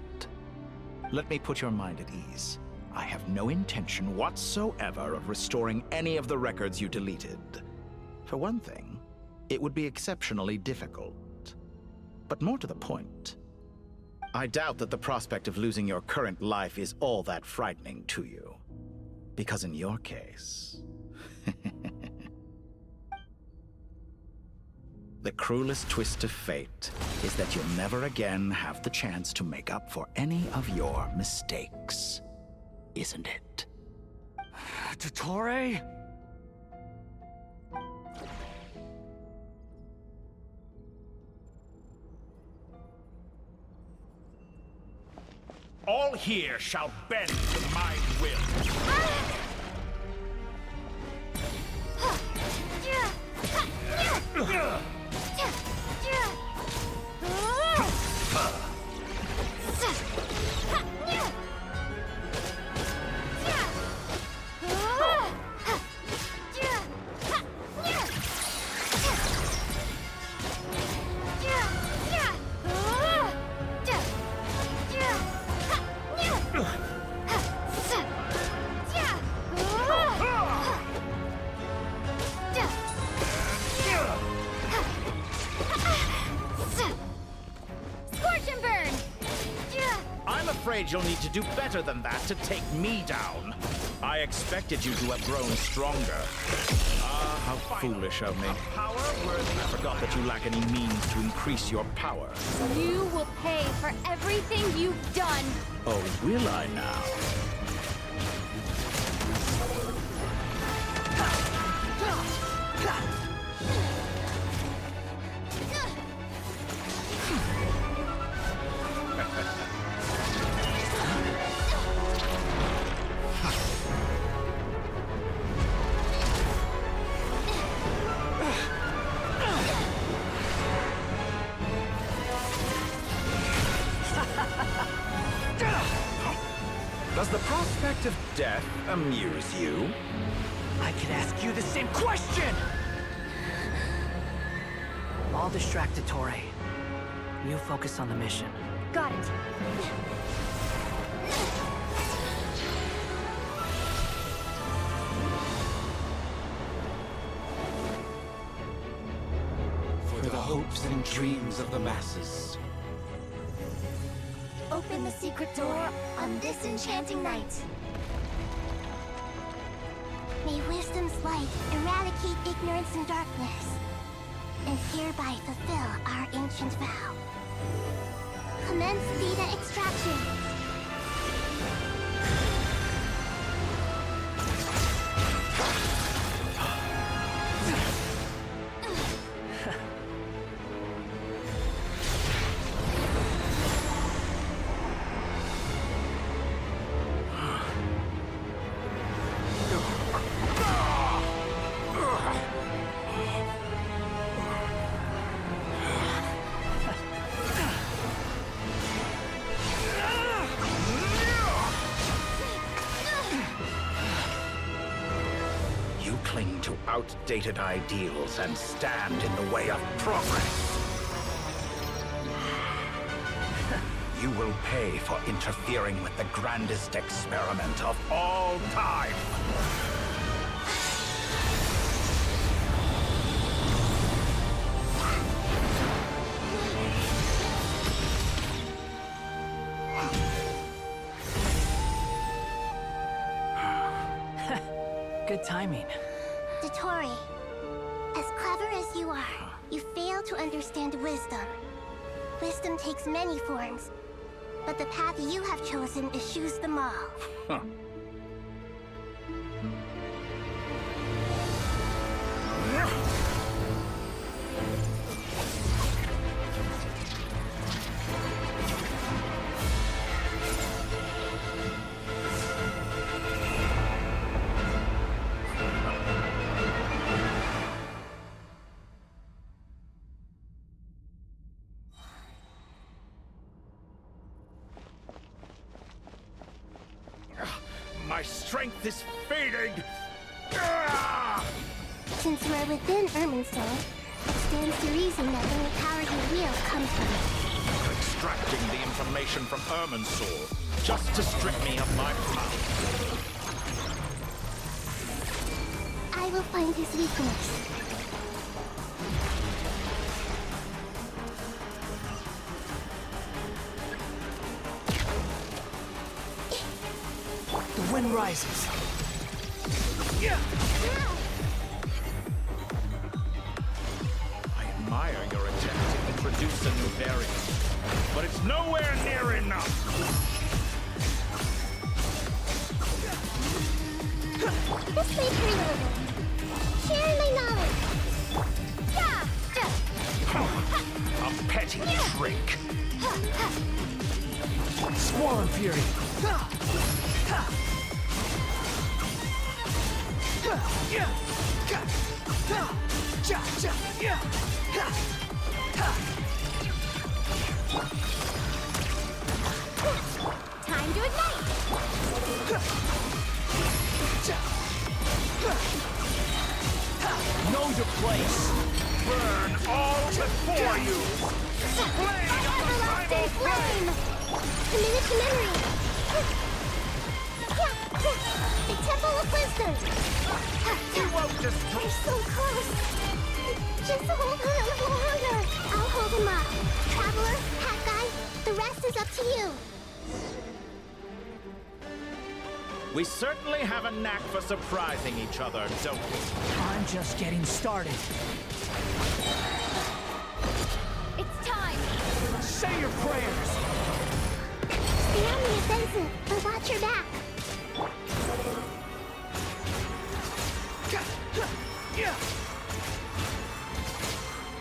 Let me put your mind at ease. I have no intention whatsoever of restoring any of the records you deleted. For one thing, it would be exceptionally difficult. But more to the point, I doubt that the prospect of losing your current life is all that frightening to you. Because in your case, the cruelest twist of fate is that you'll never again have the chance to make up for any of your mistakes. Isn't it? Dottore? All here shall bend to my will. You'll need to do better than that to take me down. I expected you to have grown stronger. Ah, how foolish of me. I forgot that you lack any means to increase your power. You will pay for everything you've done. Oh, will I now? Does the prospect of death amuse you? I could ask you the same question! I'll distract Dottore. You focus on the mission. Got it. For the hopes and dreams of the masses. Open the secret door on this enchanting night. May wisdom's light eradicate ignorance and darkness, and hereby fulfill our ancient vow. Commence data extraction. cling to outdated ideals and stand in the way of progress. You will pay for interfering with the grandest experiment of all time. Good timing. Dottore, as clever as you are, you fail to understand wisdom. Wisdom takes many forms, but the path you have chosen eschews them all. Huh. My strength is fading! Since we're within Irminsul, it stands to reason that any power you wield comes from it. You're extracting the information from Irminsul just to strip me of my power. I will find his weakness. The wind rises. Yeah. I admire your attempt to introduce a new variant, but it's nowhere near enough. This may hurt a little. Share my knowledge. A petty trick. Squall Fury. Time to ignite! Know your place. Burn all before you! Blade of the everlasting flame! Committed to memory! The Temple of Wisdom! You won't destroy... They're so close! Just hold on a little longer! I'll hold him up. Traveler, Hat Guy, the rest is up to you. We certainly have a knack for surprising each other, don't we? I'm just getting started. It's time! Say your prayers! Stay on the offensive, but watch your back.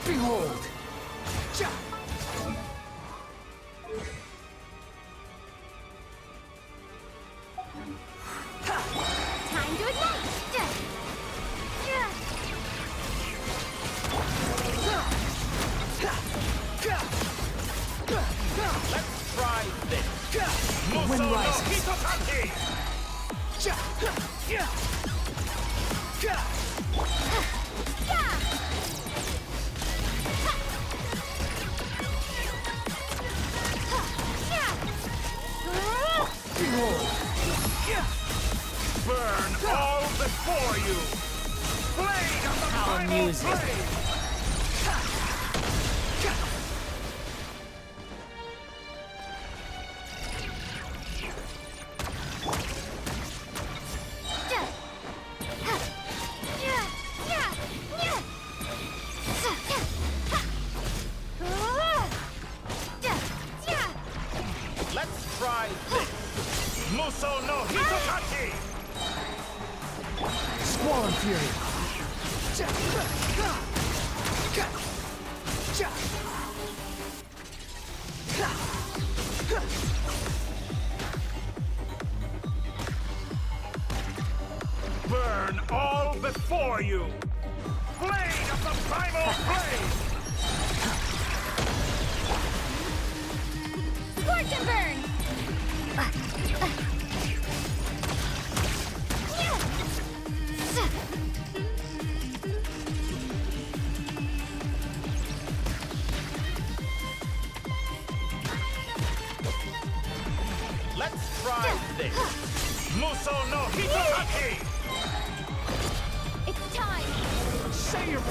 Behold! Time to ignite! Let's try this. The wind rises. Behold! Burn all before you! Blade of the How primal amusing. blade! Let's try this. Muso no Hitokachi! Squall Fury! Burn all before you! Blade of the primal blade! Scorch and burn!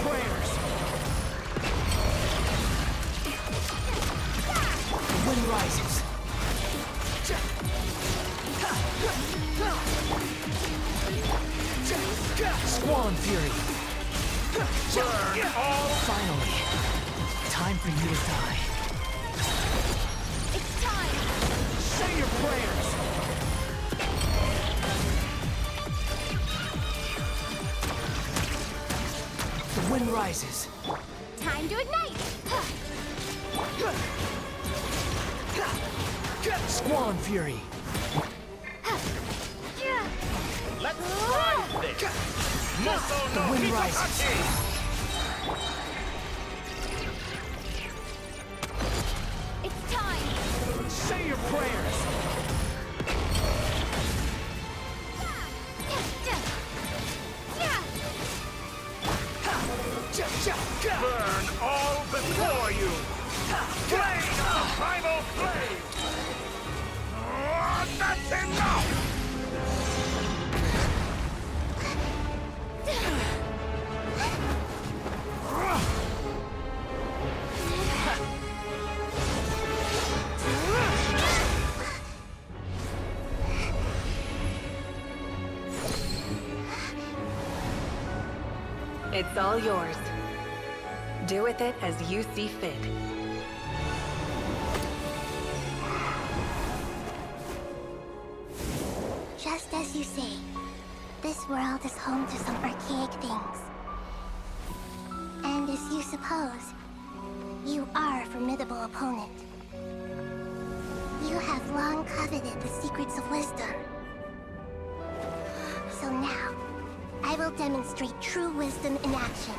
prayers! The wind rises. Squall and Fury. Burn all. Finally. Time for you to die. It's time! Say your prayers! The wind rises. Time to ignite! Squall and Fury. Let's try this. The wind rises. It's time! Say your prayers! Burn all before you! Flame of the primal flame! That's enough! It's all yours. Do with it as you see fit. Just as you say, this world is home to some archaic things. And as you suppose, you are a formidable opponent. You have long coveted the secrets of wisdom. So now, I will demonstrate true wisdom in action.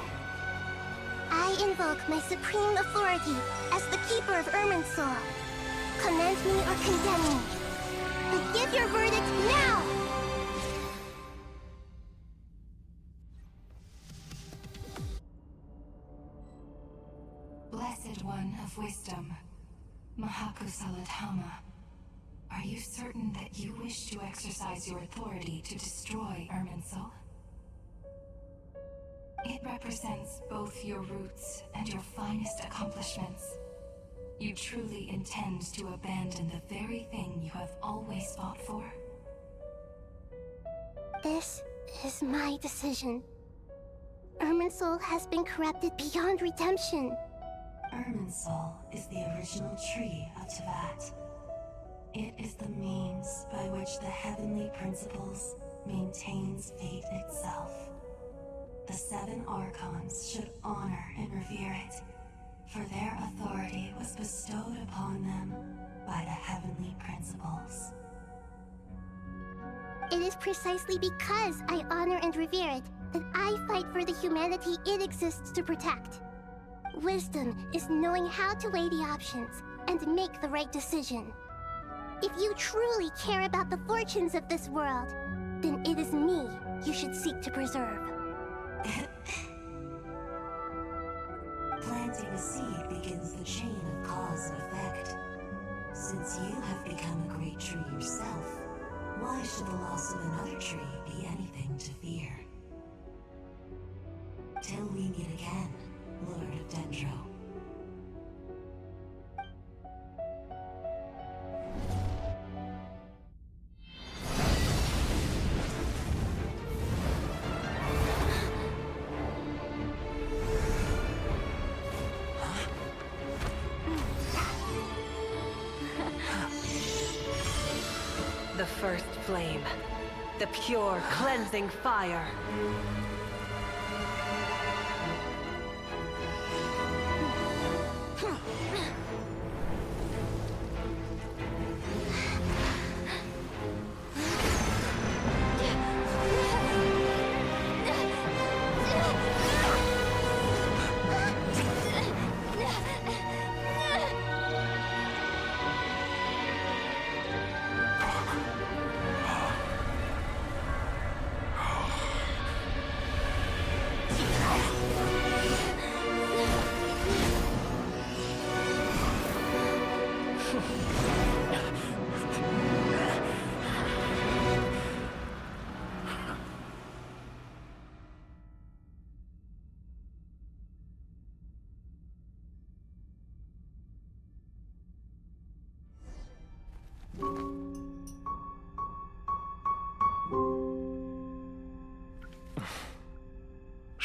I invoke my supreme authority as the keeper of Irminsul. Commend me or condemn me. But give your verdict now! Blessed One of Wisdom, Mahakusaladhama, are you certain that you wish to exercise your authority to destroy Irminsul? It represents both your roots and your finest accomplishments. You truly intend to abandon the very thing you have always fought for? This is my decision. Irminsul has been corrupted beyond redemption. Irminsul is the original tree of Tevat. It is the means by which the heavenly principles maintains fate itself. The 7 Archons should honor and revere it, for their authority was bestowed upon them by the heavenly principles. It is precisely because I honor and revere it that I fight for the humanity it exists to protect. Wisdom is knowing how to weigh the options and make the right decision. If you truly care about the fortunes of this world, then it is me you should seek to preserve. Planting a seed begins the chain of cause and effect. Since you have become a great tree yourself, why should the loss of another tree be anything to fear? Till we meet again, Lord of Dendro. The first flame. The pure, cleansing fire.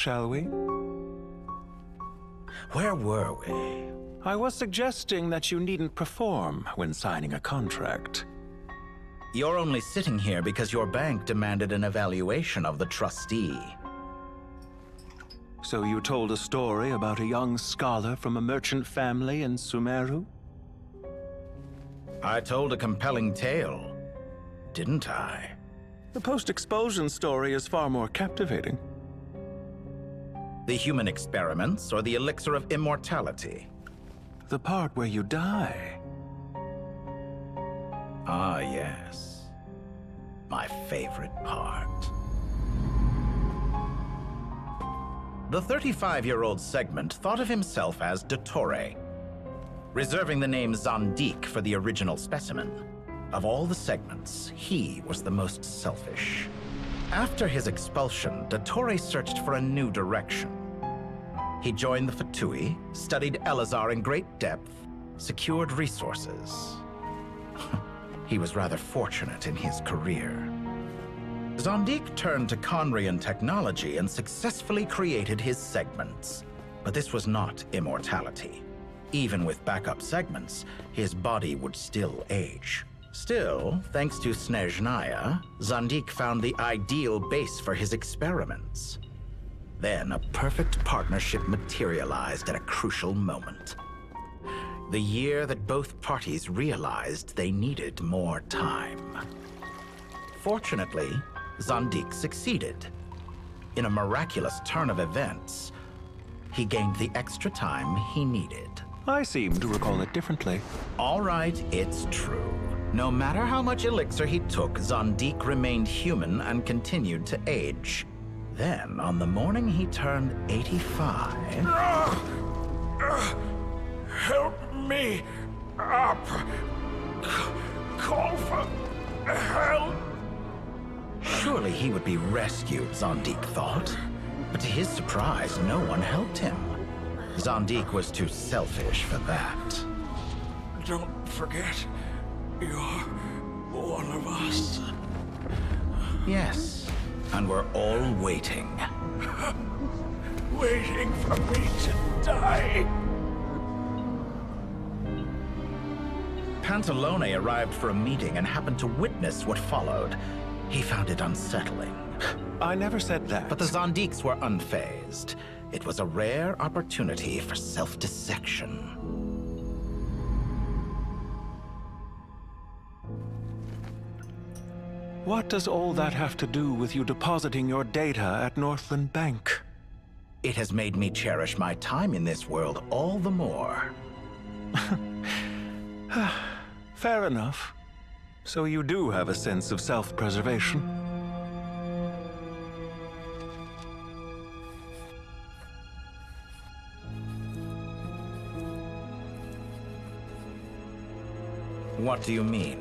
shall we? Where were we? I was suggesting that you needn't perform when signing a contract. You're only sitting here because your bank demanded an evaluation of the trustee. So you told a story about a young scholar from a merchant family in Sumeru? I told a compelling tale, didn't I? The post-expulsion story is far more captivating. The human experiments or the elixir of immortality? The part where you die. Ah, yes. My favorite part. The 35-year-old Segment thought of himself as Dottore, reserving the name Zondik for the original specimen. Of all the Segments, he was the most selfish. After his expulsion, Dottore searched for a new direction. He joined the Fatui, studied Elazar in great depth, secured resources. He was rather fortunate in his career. Zondik turned to Conrian technology and successfully created his segments. But this was not immortality. Even with backup segments, his body would still age. Still, thanks to Snezhnaya, Zondik found the ideal base for his experiments. Then a perfect partnership materialized at a crucial moment. The year that both parties realized they needed more time. Fortunately, Zondik succeeded. In a miraculous turn of events, he gained the extra time he needed. I seem to recall it differently. All right, it's true. No matter how much elixir he took, Zondik remained human and continued to age. Then, on the morning he turned 85... Help me up! Call for help! Surely he would be rescued, Zondik thought. But to his surprise, no one helped him. Zondik was too selfish for that. Don't forget, you're one of us. Yes, and we're all waiting. Waiting for me to die. Pantalone arrived for a meeting and happened to witness what followed. He found it unsettling. I never said that. But the Zondiks were unfazed. It was a rare opportunity for self-dissection. What does all that have to do with you depositing your data at Northland Bank? It has made me cherish my time in this world all the more. Fair enough. So you do have a sense of self-preservation. What do you mean?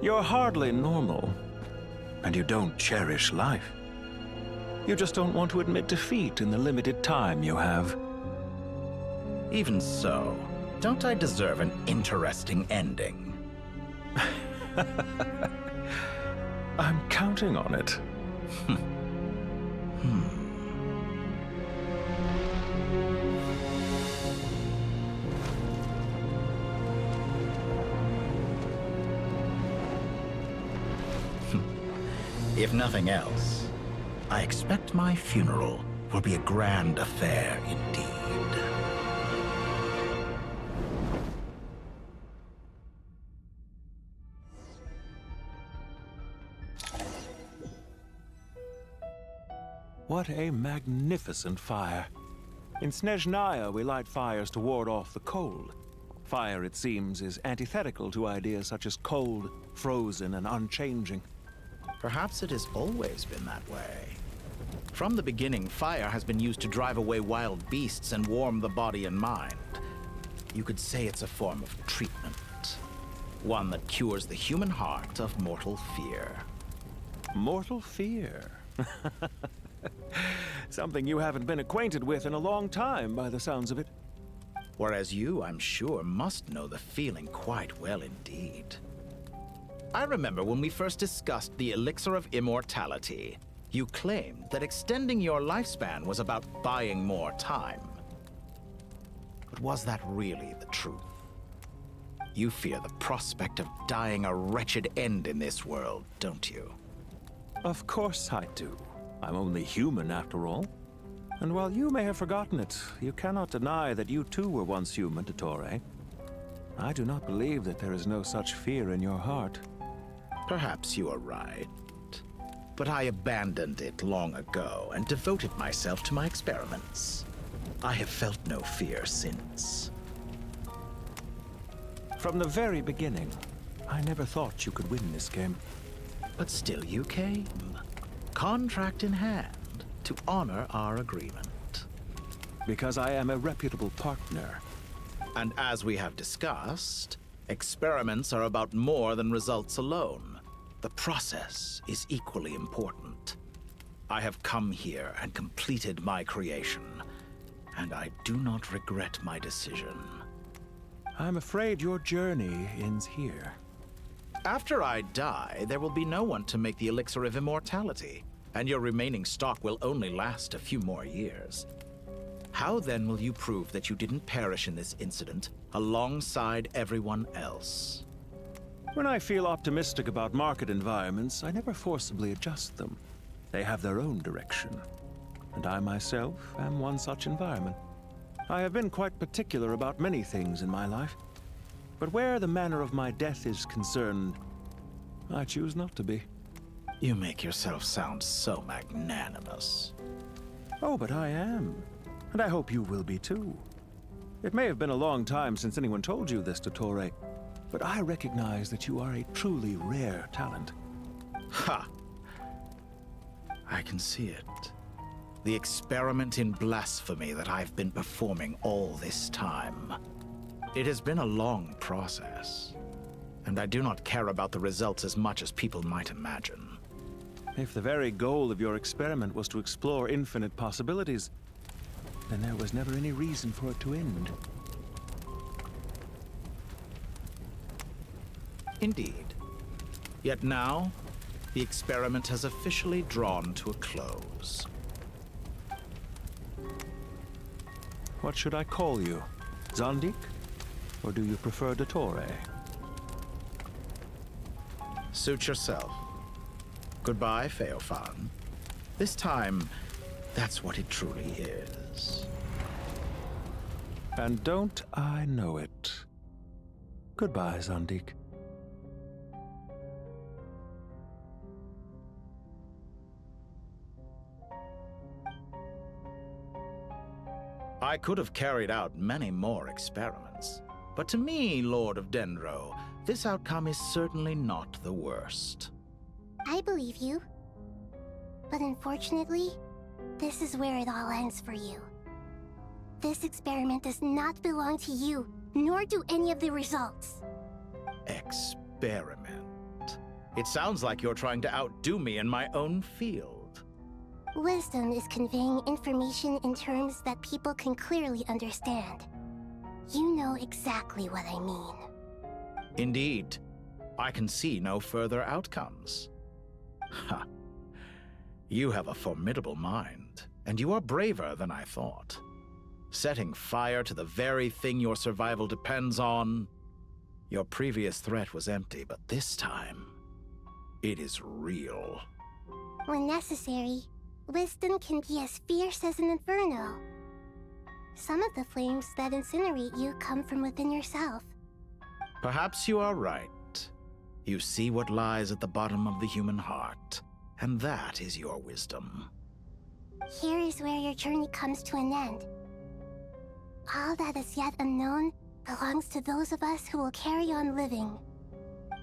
You're hardly normal, and you don't cherish life. You just don't want to admit defeat in the limited time you have. Even so, don't I deserve an interesting ending? I'm counting on it. If nothing else, I expect my funeral will be a grand affair indeed. What a magnificent fire. In Snezhnaya, we light fires to ward off the cold. Fire, it seems, is antithetical to ideas such as cold, frozen, and unchanging. Perhaps it has always been that way. From the beginning, fire has been used to drive away wild beasts and warm the body and mind. You could say it's a form of treatment. One that cures the human heart of mortal fear. Mortal fear? Something you haven't been acquainted with in a long time, by the sounds of it. Whereas you, I'm sure, must know the feeling quite well indeed. I remember when we first discussed the elixir of immortality. You claimed that extending your lifespan was about buying more time. But was that really the truth? You fear the prospect of dying a wretched end in this world, don't you? Of course I do. I'm only human after all. And while you may have forgotten it, you cannot deny that you too were once human, Dottore. I do not believe that there is no such fear in your heart. Perhaps you are right. But I abandoned it long ago and devoted myself to my experiments. I have felt no fear since. From the very beginning, I never thought you could win this game. But still you came, contract in hand, to honor our agreement. Because I am a reputable partner. And as we have discussed, experiments are about more than results alone. The process is equally important. I have come here and completed my creation, and I do not regret my decision. I'm afraid your journey ends here. After I die, there will be no one to make the elixir of immortality, and your remaining stock will only last a few more years. How then will you prove that you didn't perish in this incident alongside everyone else? When I feel optimistic about market environments, I never forcibly adjust them. They have their own direction. And I myself am one such environment. I have been quite particular about many things in my life. But where the manner of my death is concerned, I choose not to be. You make yourself sound so magnanimous. Oh, but I am. And I hope you will be too. It may have been a long time since anyone told you this, Dottore, but I recognize that you are a truly rare talent. Ha! I can see it. The experiment in blasphemy that I've been performing all this time. It has been a long process, and I do not care about the results as much as people might imagine. If the very goal of your experiment was to explore infinite possibilities, then there was never any reason for it to end. Indeed. Yet now, the experiment has officially drawn to a close. What should I call you? Zandik? Or do you prefer Dottore? Suit yourself. Goodbye, Feofan. This time, that's what it truly is. And don't I know it? Goodbye, Zandik. I could have carried out many more experiments, but to me, Lord of Dendro, this outcome is certainly not the worst. I believe you. But unfortunately, this is where it all ends for you. This experiment does not belong to you, nor do any of the results. Experiment? It sounds like you're trying to outdo me in my own field. Wisdom is conveying information in terms that people can clearly understand. You know exactly what I mean. Indeed. I can see no further outcomes. Ha. You have a formidable mind, and you are braver than I thought. Setting fire to the very thing your survival depends on. Your previous threat was empty, but this time, it is real. When necessary, wisdom can be as fierce as an inferno. Some of the flames that incinerate you come from within yourself. Perhaps you are right. You see what lies at the bottom of the human heart, and that is your wisdom. Here is where your journey comes to an end. All that is yet unknown belongs to those of us who will carry on living.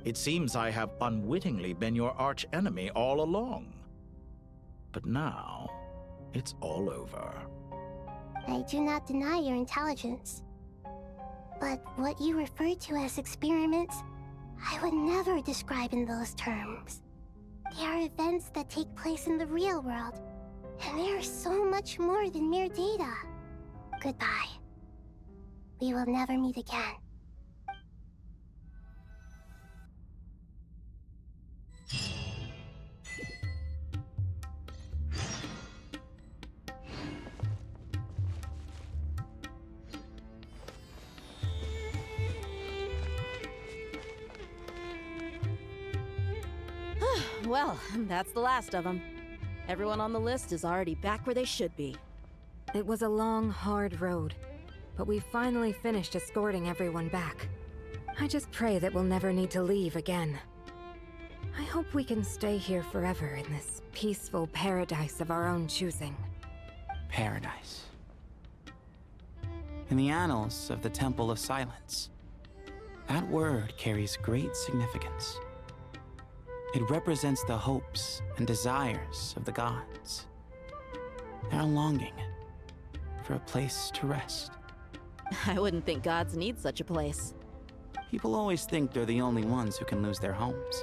It seems I have unwittingly been your arch-enemy all along. But now, it's all over. I do not deny your intelligence. But what you refer to as experiments, I would never describe in those terms. They are events that take place in the real world, and they are so much more than mere data. Goodbye. We will never meet again. Well, that's the last of them. Everyone on the list is already back where they should be. It was a long, hard road, but we finally finished escorting everyone back. I just pray that we'll never need to leave again. I hope we can stay here forever in this peaceful paradise of our own choosing. Paradise. In the annals of the Temple of Silence, that word carries great significance. It represents the hopes and desires of the gods. Their longing for a place to rest. I wouldn't think gods need such a place. People always think they're the only ones who can lose their homes.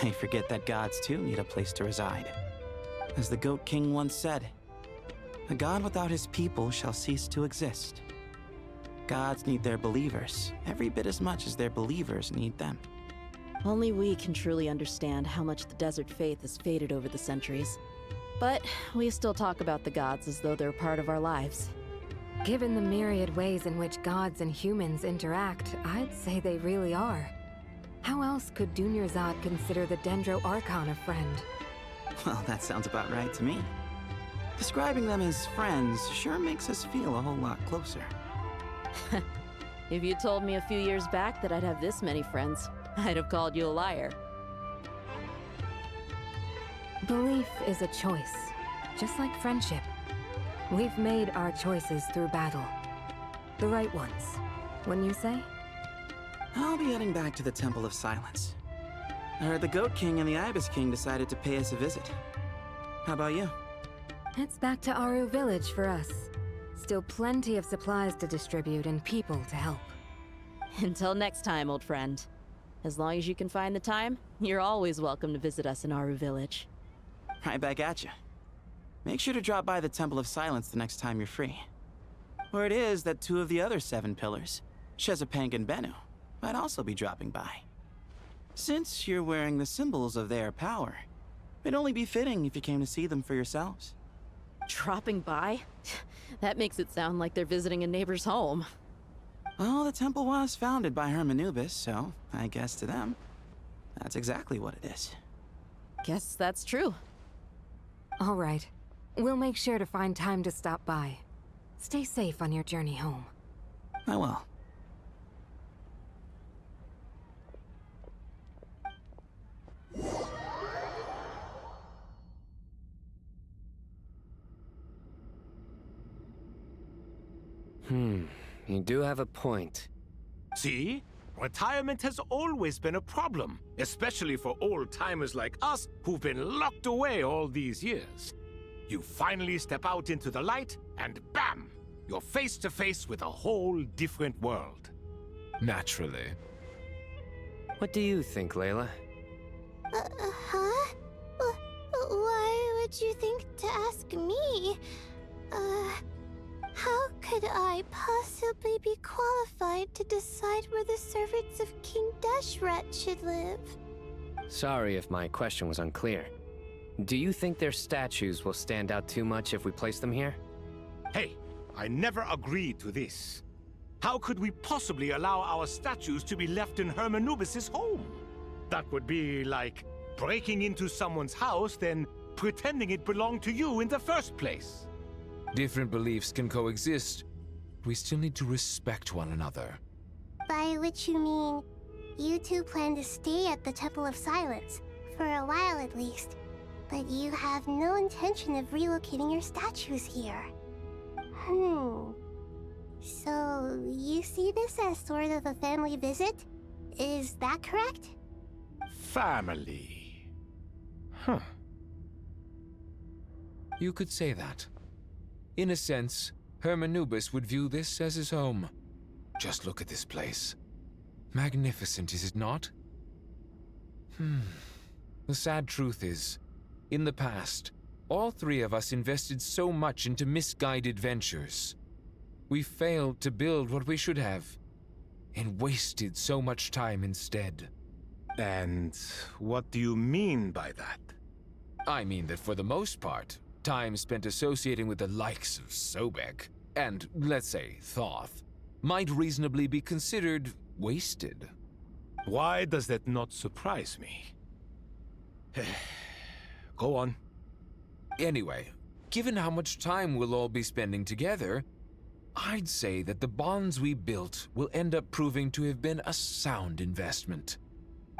They forget that gods too need a place to reside. As the Goat King once said, "A god without his people shall cease to exist." Gods need their believers every bit as much as their believers need them. Only we can truly understand how much the desert faith has faded over the centuries. But we still talk about the gods as though they're part of our lives. Given the myriad ways in which gods and humans interact, I'd say they really are. How else could Dunyarzad consider the Dendro Archon a friend? Well, that sounds about right to me. Describing them as friends sure makes us feel a whole lot closer. If you told me a few years back that I'd have this many friends, I'd have called you a liar. Belief is a choice, just like friendship. We've made our choices through battle. The right ones, wouldn't you say? I'll be heading back to the Temple of Silence. I heard the Goat King and the Ibis King decided to pay us a visit. How about you? It's back to Aru Village for us. Still plenty of supplies to distribute and people to help. Until next time, old friend. As long as you can find the time, you're always welcome to visit us in Aru Village. Right back at you. Make sure to drop by the Temple of Silence the next time you're free. Word is that 2 of the other 7 pillars, Shezapang and Bennu, might also be dropping by. Since you're wearing the symbols of their power, it'd only be fitting if you came to see them for yourselves. Dropping by? That makes it sound like they're visiting a neighbor's home. Well, the temple was founded by Hermanubis, so I guess to them, that's exactly what it is. Guess that's true. All right. We'll make sure to find time to stop by. Stay safe on your journey home. I will. You do have a point. See? Retirement has always been a problem, especially for old-timers like us who've been locked away all these years. You finally step out into the light, and bam! You're face to face with a whole different world. Naturally. What do you think, Layla? Huh? Why would you think to ask me? How could I possibly be qualified to decide where the servants of King Deshret should live? Sorry if my question was unclear. Do you think their statues will stand out too much if we place them here? Hey, I never agreed to this. How could we possibly allow our statues to be left in Hermanubis' home? That would be like breaking into someone's house, then pretending it belonged to you in the first place. Different beliefs can coexist. We still need to respect one another. By which you mean, you two plan to stay at the Temple of Silence, for a while at least. But you have no intention of relocating your statues here. So, you see this as sort of a family visit? Is that correct? Family. Huh. You could say that. In a sense, Hermanubis would view this as his home. Just look at this place. Magnificent, is it not? The sad truth is, in the past, all 3 of us invested so much into misguided ventures. We failed to build what we should have, and wasted so much time instead. And what do you mean by that? I mean that for the most part, time spent associating with the likes of Sobek, and, let's say, Thoth, might reasonably be considered wasted. Why does that not surprise me? Go on. Anyway, given how much time we'll all be spending together, I'd say that the bonds we built will end up proving to have been a sound investment.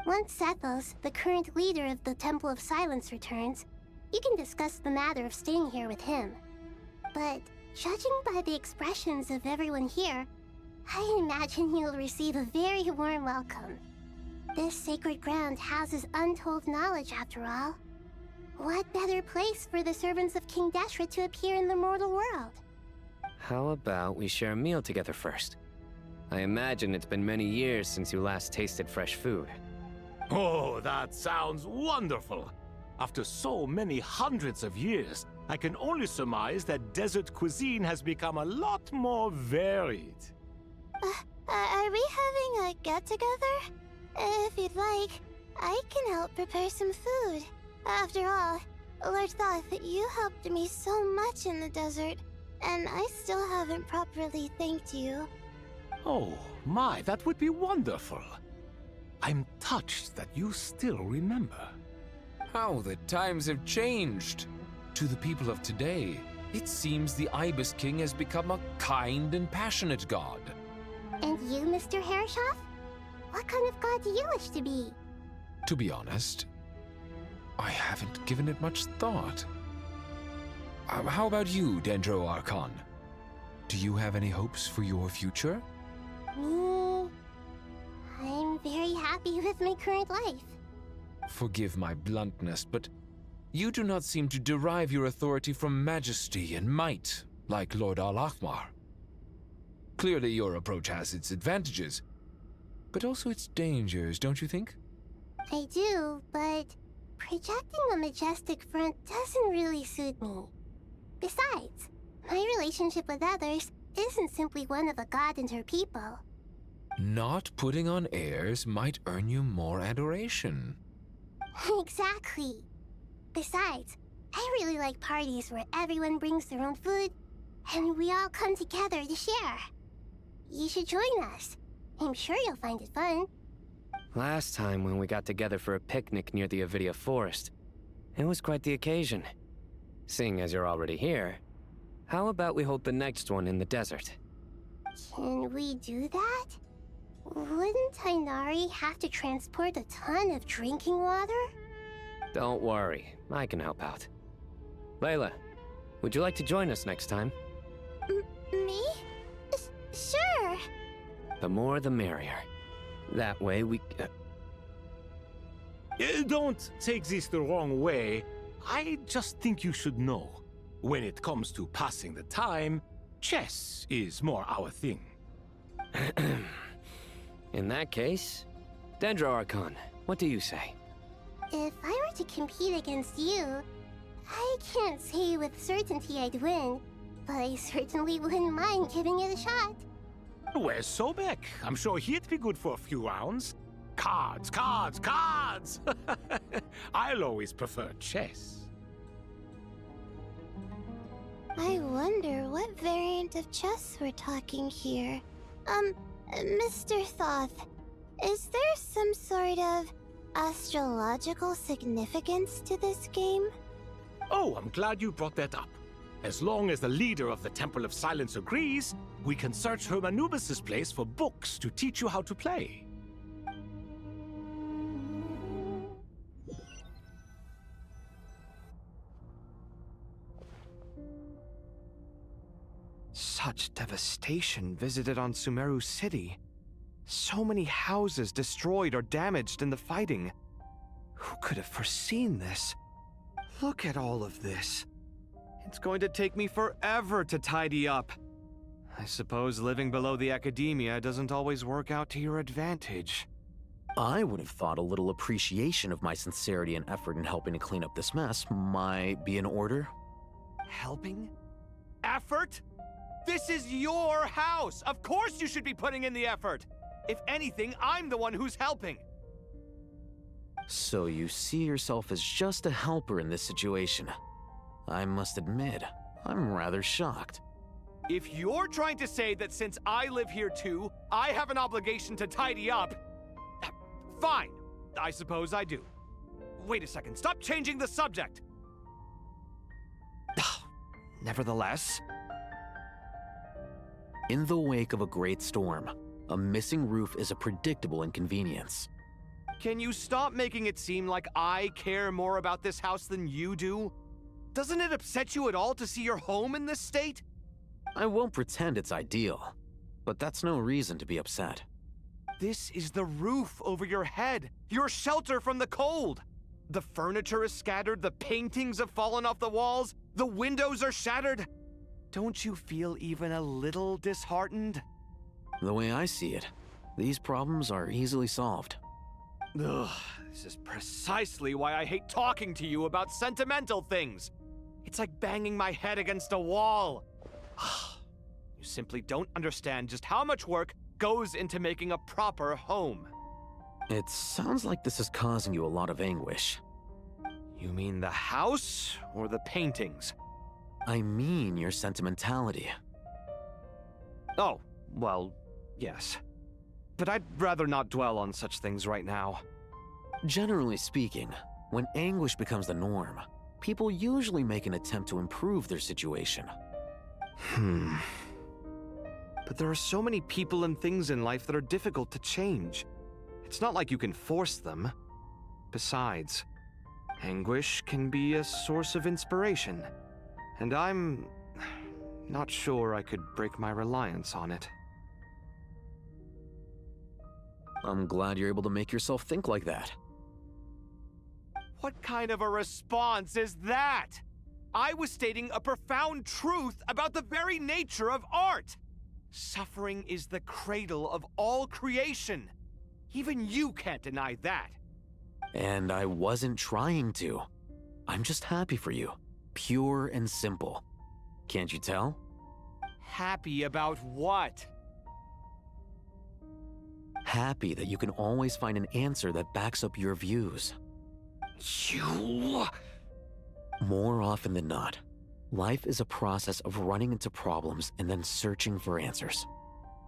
Once Sethos, the current leader of the Temple of Silence, returns, you can discuss the matter of staying here with him. But judging by the expressions of everyone here, I imagine you'll receive a very warm welcome. This sacred ground houses untold knowledge, after all. What better place for the servants of King Deshret to appear in the mortal world? How about we share a meal together first? I imagine it's been many years since you last tasted fresh food. Oh, that sounds wonderful! After so many hundreds of years, I can only surmise that desert cuisine has become a lot more varied. Are we having a get-together? If you'd like, I can help prepare some food. After all, Lord Thoth, you helped me so much in the desert, and I still haven't properly thanked you. Oh, my, that would be wonderful. I'm touched that you still remember. How the times have changed. To the people of today, it seems the Ibis King has become a kind and passionate god. And you, Mr. Herreshoff? What kind of god do you wish to be? To be honest, I haven't given it much thought. How about you, Dendro Archon? Do you have any hopes for your future? Me? I'm very happy with my current life. Forgive my bluntness, but you do not seem to derive your authority from majesty and might, like Lord Al-Ahmar. Clearly your approach has its advantages, but also its dangers, don't you think? I do, but projecting a majestic front doesn't really suit me. Besides, my relationship with others isn't simply one of a god and her people. Not putting on airs might earn you more adoration. Exactly. Besides, I really like parties where everyone brings their own food, and we all come together to share. You should join us. I'm sure you'll find it fun. Last time when we got together for a picnic near the Avidia Forest, it was quite the occasion. Seeing as you're already here, how about we hold the next one in the desert? Can we do that? Wouldn't Tainari have to transport a ton of drinking water? Don't worry, I can help out. Layla, would you like to join us next time? Me? Sure. The more the merrier. That way we... Don't take this the wrong way. I just think you should know. When it comes to passing the time, chess is more our thing. In that case, Dendro Archon, what do you say? If I were to compete against you, I can't say with certainty I'd win, but I certainly wouldn't mind giving it a shot. Where's Sobek? I'm sure he'd be good for a few rounds. Cards, cards, cards! I'll always prefer chess. I wonder what variant of chess we're talking here. Mr. Thoth, is there some sort of astrological significance to this game? Oh, I'm glad you brought that up. As long as the leader of the Temple of Silence agrees, we can search Hermanubis' place for books to teach you how to play. Such devastation visited on Sumeru City. So many houses destroyed or damaged in the fighting. Who could have foreseen this? Look at all of this. It's going to take me forever to tidy up. I suppose living below the academia doesn't always work out to your advantage. I would have thought a little appreciation of my sincerity and effort in helping to clean up this mess might be in order. Helping? Effort? This is your house! Of course you should be putting in the effort! If anything, I'm the one who's helping! So you see yourself as just a helper in this situation. I must admit, I'm rather shocked. If you're trying to say that since I live here too, I have an obligation to tidy up, fine, I suppose I do. Wait a second, stop changing the subject! Nevertheless... In the wake of a great storm, a missing roof is a predictable inconvenience. Can you stop making it seem like I care more about this house than you do? Doesn't it upset you at all to see your home in this state? I won't pretend it's ideal, but that's no reason to be upset. This is the roof over your head, your shelter from the cold. The furniture is scattered, the paintings have fallen off the walls, the windows are shattered. Don't you feel even a little disheartened? The way I see it, these problems are easily solved. Ugh, this is precisely why I hate talking to you about sentimental things. It's like banging my head against a wall. You simply don't understand just how much work goes into making a proper home. It sounds like this is causing you a lot of anguish. You mean the house or the paintings? I mean your sentimentality. Oh, well, yes. But I'd rather not dwell on such things right now. Generally speaking, when anguish becomes the norm, people usually make an attempt to improve their situation. But there are so many people and things in life that are difficult to change. It's not like you can force them. Besides, anguish can be a source of inspiration, and I'm not sure I could break my reliance on it. I'm glad you're able to make yourself think like that. What kind of a response is that? I was stating a profound truth about the very nature of art. Suffering is the cradle of all creation. Even you can't deny that. And I wasn't trying to. I'm just happy for you. Pure and simple. Can't you tell? Happy about what? Happy that you can always find an answer that backs up your views. You... More often than not, life is a process of running into problems and then searching for answers.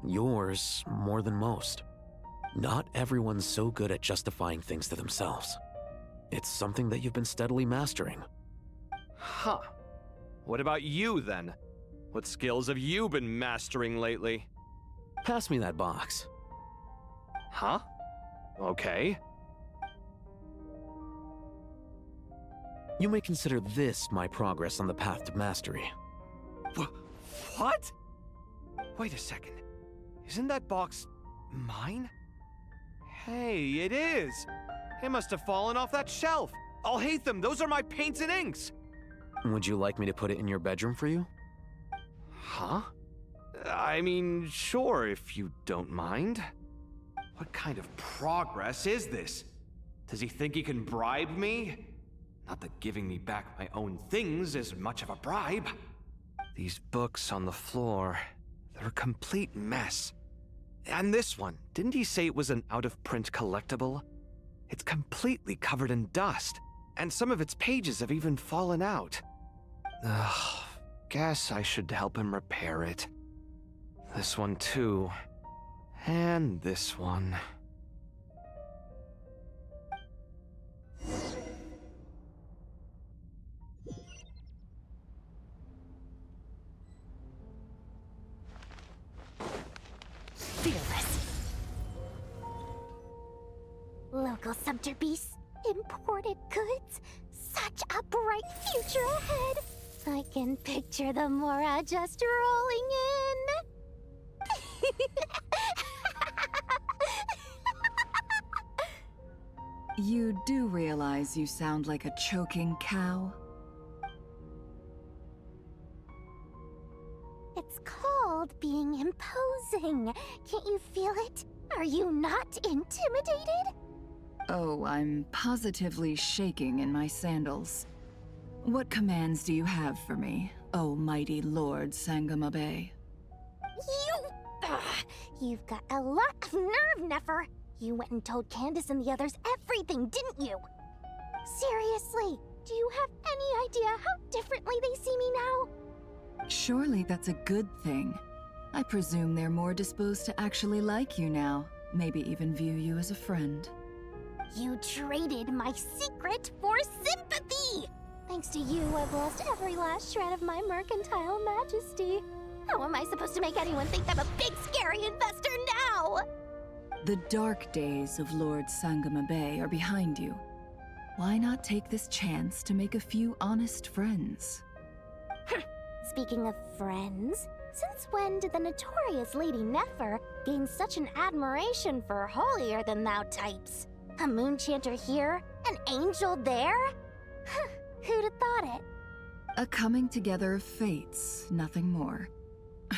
Yours more than most. Not everyone's so good at justifying things to themselves. It's something that you've been steadily mastering. Huh. What about you, then? What skills have you been mastering lately? Pass me that box. Huh? Okay. You may consider this my progress on the path to mastery. What? Wait a second. Isn't that box mine? Hey, it is! It must have fallen off that shelf! I'll hate them! Those are my paints and inks! Would you like me to put it in your bedroom for you? Huh? I mean, sure, if you don't mind. What kind of progress is this? Does he think he can bribe me? Not that giving me back my own things is much of a bribe. These books on the floor, they're a complete mess. And this one, didn't he say it was an out-of-print collectible? It's completely covered in dust, and some of its pages have even fallen out. Ugh, guess I should help him repair it. This one too. And this one. Fearless. Local subter beasts, imported goods, such a bright future ahead. I can picture the Mora just rolling in. You do realize you sound like a choking cow? It's called being imposing. Can't you feel it? Are you not intimidated? Oh, I'm positively shaking in my sandals. What commands do you have for me, oh mighty Lord Sangamabe? You've got a lot of nerve, Nefer. You went and told Candace and the others everything, didn't you? Seriously, do you have any idea how differently they see me now? Surely that's a good thing. I presume they're more disposed to actually like you now, maybe even view you as a friend. You traded my secret for sympathy! Thanks to you, I've lost every last shred of my mercantile majesty. How am I supposed to make anyone think I'm a big, scary investor now? The dark days of Lord Sangama Bay are behind you. Why not take this chance to make a few honest friends? Speaking of friends, since when did the notorious Lady Nefer gain such an admiration for holier-than-thou types? A moon chanter here, an angel there? Who'd have thought it? A coming together of fates, nothing more.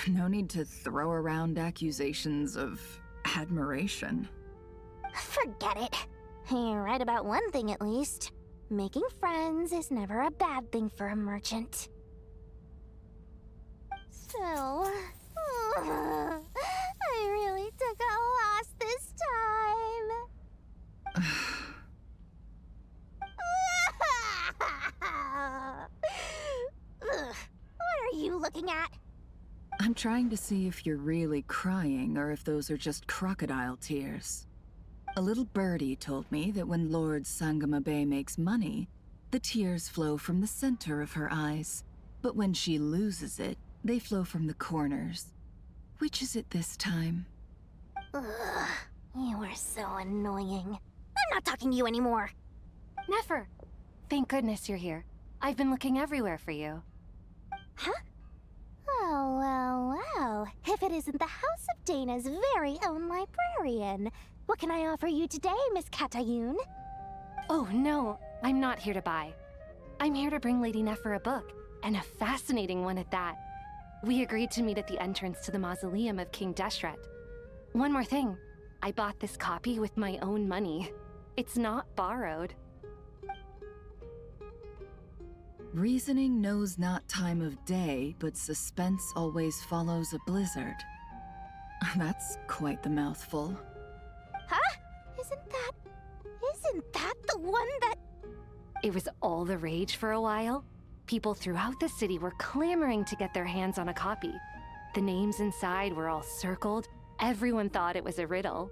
No need to throw around accusations of admiration. Forget it. You're right about one thing at least. Making friends is never a bad thing for a merchant. So, I really took a loss this time. What are you looking at? I'm trying to see if you're really crying or if those are just crocodile tears. A little birdie told me that when Lord Sangama Bay makes money, the tears flow from the center of her eyes. But when she loses it, they flow from the corners. Which is it this time? Ugh, you are so annoying. I'm not talking to you anymore. Nefer! Thank goodness you're here. I've been looking everywhere for you. Huh? Oh, well. If it isn't the House of Dana's very own librarian. What can I offer you today, Miss Katayun? Oh, no. I'm not here to buy. I'm here to bring Lady Nefer a book, and a fascinating one at that. We agreed to meet at the entrance to the mausoleum of King Deshret. One more thing. I bought this copy with my own money. It's not borrowed. Reasoning knows not time of day, but suspense always follows a blizzard. That's quite the mouthful. Huh? Isn't that the one that... It was all the rage for a while. People throughout the city were clamoring to get their hands on a copy. The names inside were all circled. Everyone thought it was a riddle.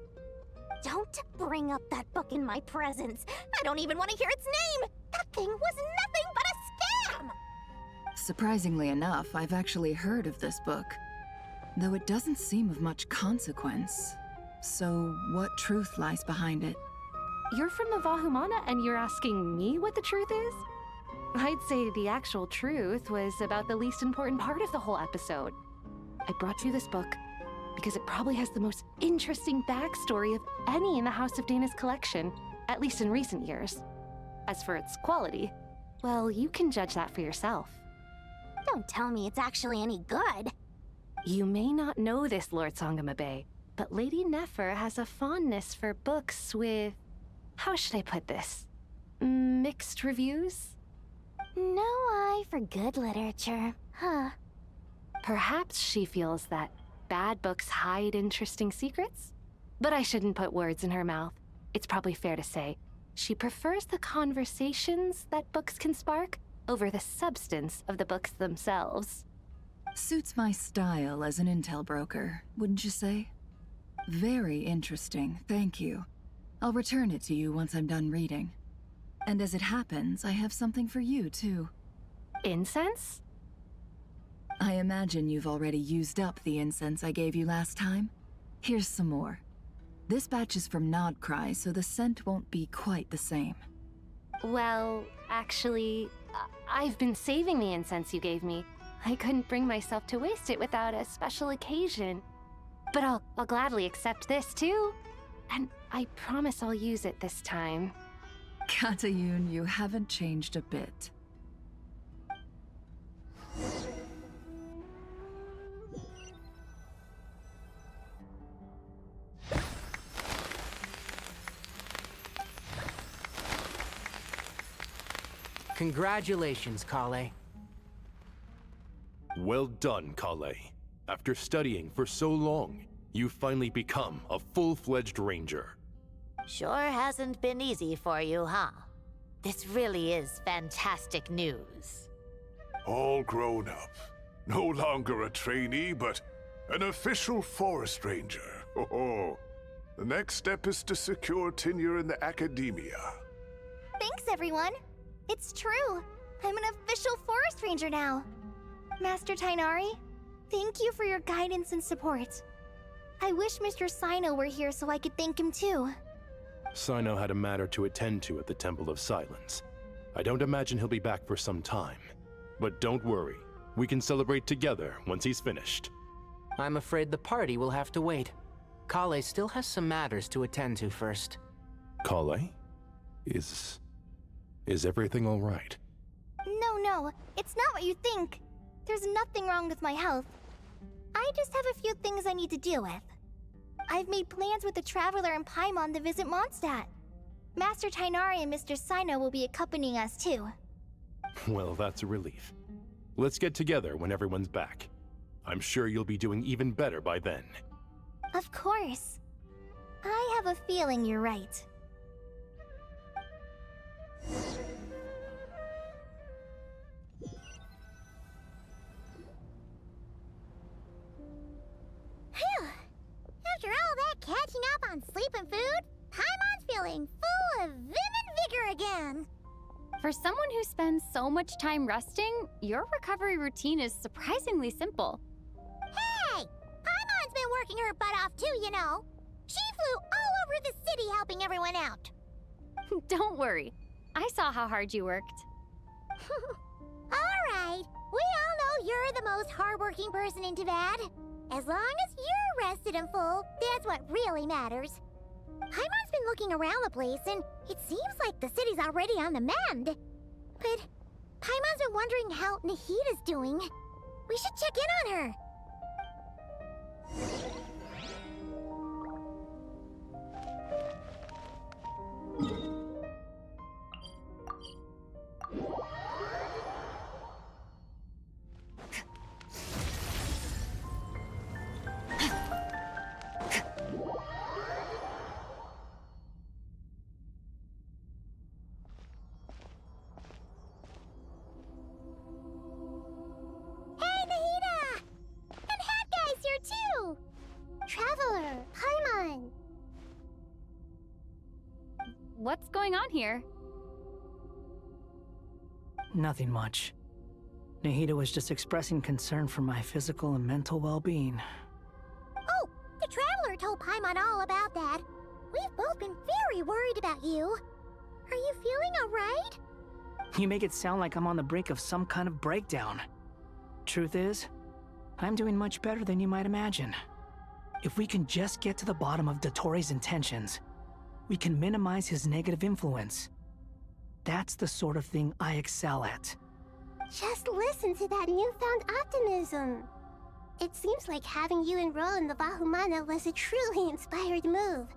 Don't bring up that book in my presence. I don't even want to hear its name. That thing was nothing but a scam. Surprisingly enough, I've actually heard of this book, though it doesn't seem of much consequence. So, what truth lies behind it? You're from the Vahumana and you're asking me what the truth is? I'd say the actual truth was about the least important part of the whole episode. I brought you this book because it probably has the most interesting backstory of any in the House of Dana's collection, at least in recent years. As for its quality, well, you can judge that for yourself. Don't tell me it's actually any good. You may not know this, Lord Sangama Bay, but Lady Nefer has a fondness for books with... how should I put this? Mixed reviews? No eye for good literature, huh? Perhaps she feels that bad books hide interesting secrets? But I shouldn't put words in her mouth. It's probably fair to say she prefers the conversations that books can spark over the substance of the books themselves. Suits my style as an intel broker, wouldn't you say? Very interesting, thank you. I'll return it to you once I'm done reading. And as it happens, I have something for you, too. Incense? I imagine you've already used up the incense I gave you last time. Here's some more. This batch is from Nodcry, so the scent won't be quite the same. Well, actually, I've been saving the incense you gave me. I couldn't bring myself to waste it without a special occasion. But I'll gladly accept this, too. And I promise I'll use it this time. Katayun, you haven't changed a bit. Congratulations, Kale. Well done, Kale. After studying for so long, you've finally become a full-fledged ranger. Sure hasn't been easy for you, huh? This really is fantastic news. All grown up. No longer a trainee, but an official forest ranger. Oh, The next step is to secure tenure in the academia. Thanks, everyone. It's true. I'm an official forest ranger now. Master Tainari, thank you for your guidance and support. I wish Mr. Sino were here so I could thank him too. Sino had a matter to attend to at the Temple of Silence. I don't imagine he'll be back for some time. But don't worry, we can celebrate together once he's finished. I'm afraid the party will have to wait. Kale still has some matters to attend to first. Kale? Is everything all right? No, it's not what you think. There's nothing wrong with my health. I just have a few things I need to deal with. I've made plans with the Traveler and Paimon to visit Mondstadt. Master Tainari and Mr. Sino will be accompanying us too. Well, that's a relief. Let's get together when everyone's back. I'm sure you'll be doing even better by then. Of course. I have a feeling you're right. Phew! After all that catching up on sleep and food, Paimon's feeling full of vim and vigor again. For someone who spends so much time resting, your recovery routine is surprisingly simple. Hey! Paimon's been working her butt off too, you know. She flew all over the city helping everyone out. Don't worry. I saw how hard you worked. Alright, we all know you're the most hardworking person in Teyvat. As long as you're rested and full, that's what really matters. Paimon's been looking around the place, and it seems like the city's already on the mend. But Paimon's been wondering how Nahida's doing. We should check in on her. Traveler, Paimon! What's going on here? Nothing much. Nahida was just expressing concern for my physical and mental well-being. Oh, the Traveler told Paimon all about that. We've both been very worried about you. Are you feeling alright? You make it sound like I'm on the brink of some kind of breakdown. Truth is, I'm doing much better than you might imagine. If we can just get to the bottom of Dotori's intentions, we can minimize his negative influence. That's the sort of thing I excel at. Just listen to that newfound optimism. It seems like having you enroll in the Vahumana was a truly inspired move.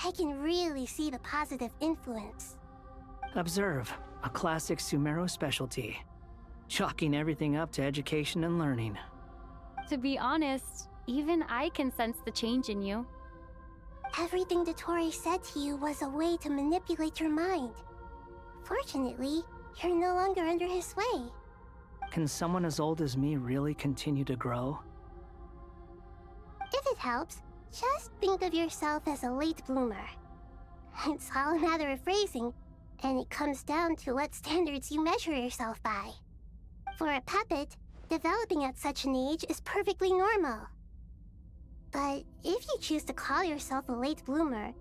I can really see the positive influence. Observe, a classic Sumeru specialty. Chalking everything up to education and learning. To be honest, even I can sense the change in you. Everything Dotori said to you was a way to manipulate your mind. Fortunately, you're no longer under his sway. Can someone as old as me really continue to grow? If it helps, just think of yourself as a late bloomer. It's all a matter of phrasing, and it comes down to what standards you measure yourself by. For a puppet, developing at such an age is perfectly normal. But if you choose to call yourself a late bloomer,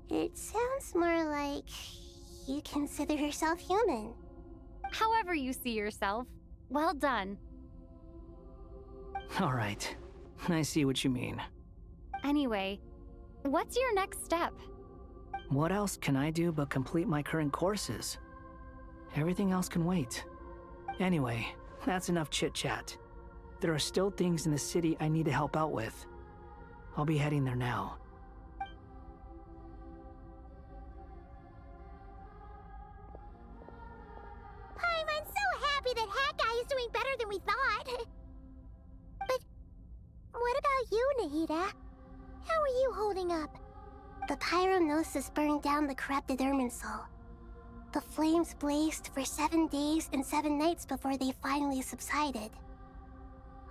it sounds more like you consider yourself human. However you see yourself, well done. All right, I see what you mean. Anyway, what's your next step? What else can I do but complete my current courses? Everything else can wait. Anyway, that's enough chit-chat. There are still things in the city I need to help out with. I'll be heading there now. I'm so happy that Hat Guy is doing better than we thought. But what about you, Nahida? How are you holding up? The pyronosis burned down the corrupted Irminsul. The flames blazed for 7 days and 7 nights before they finally subsided.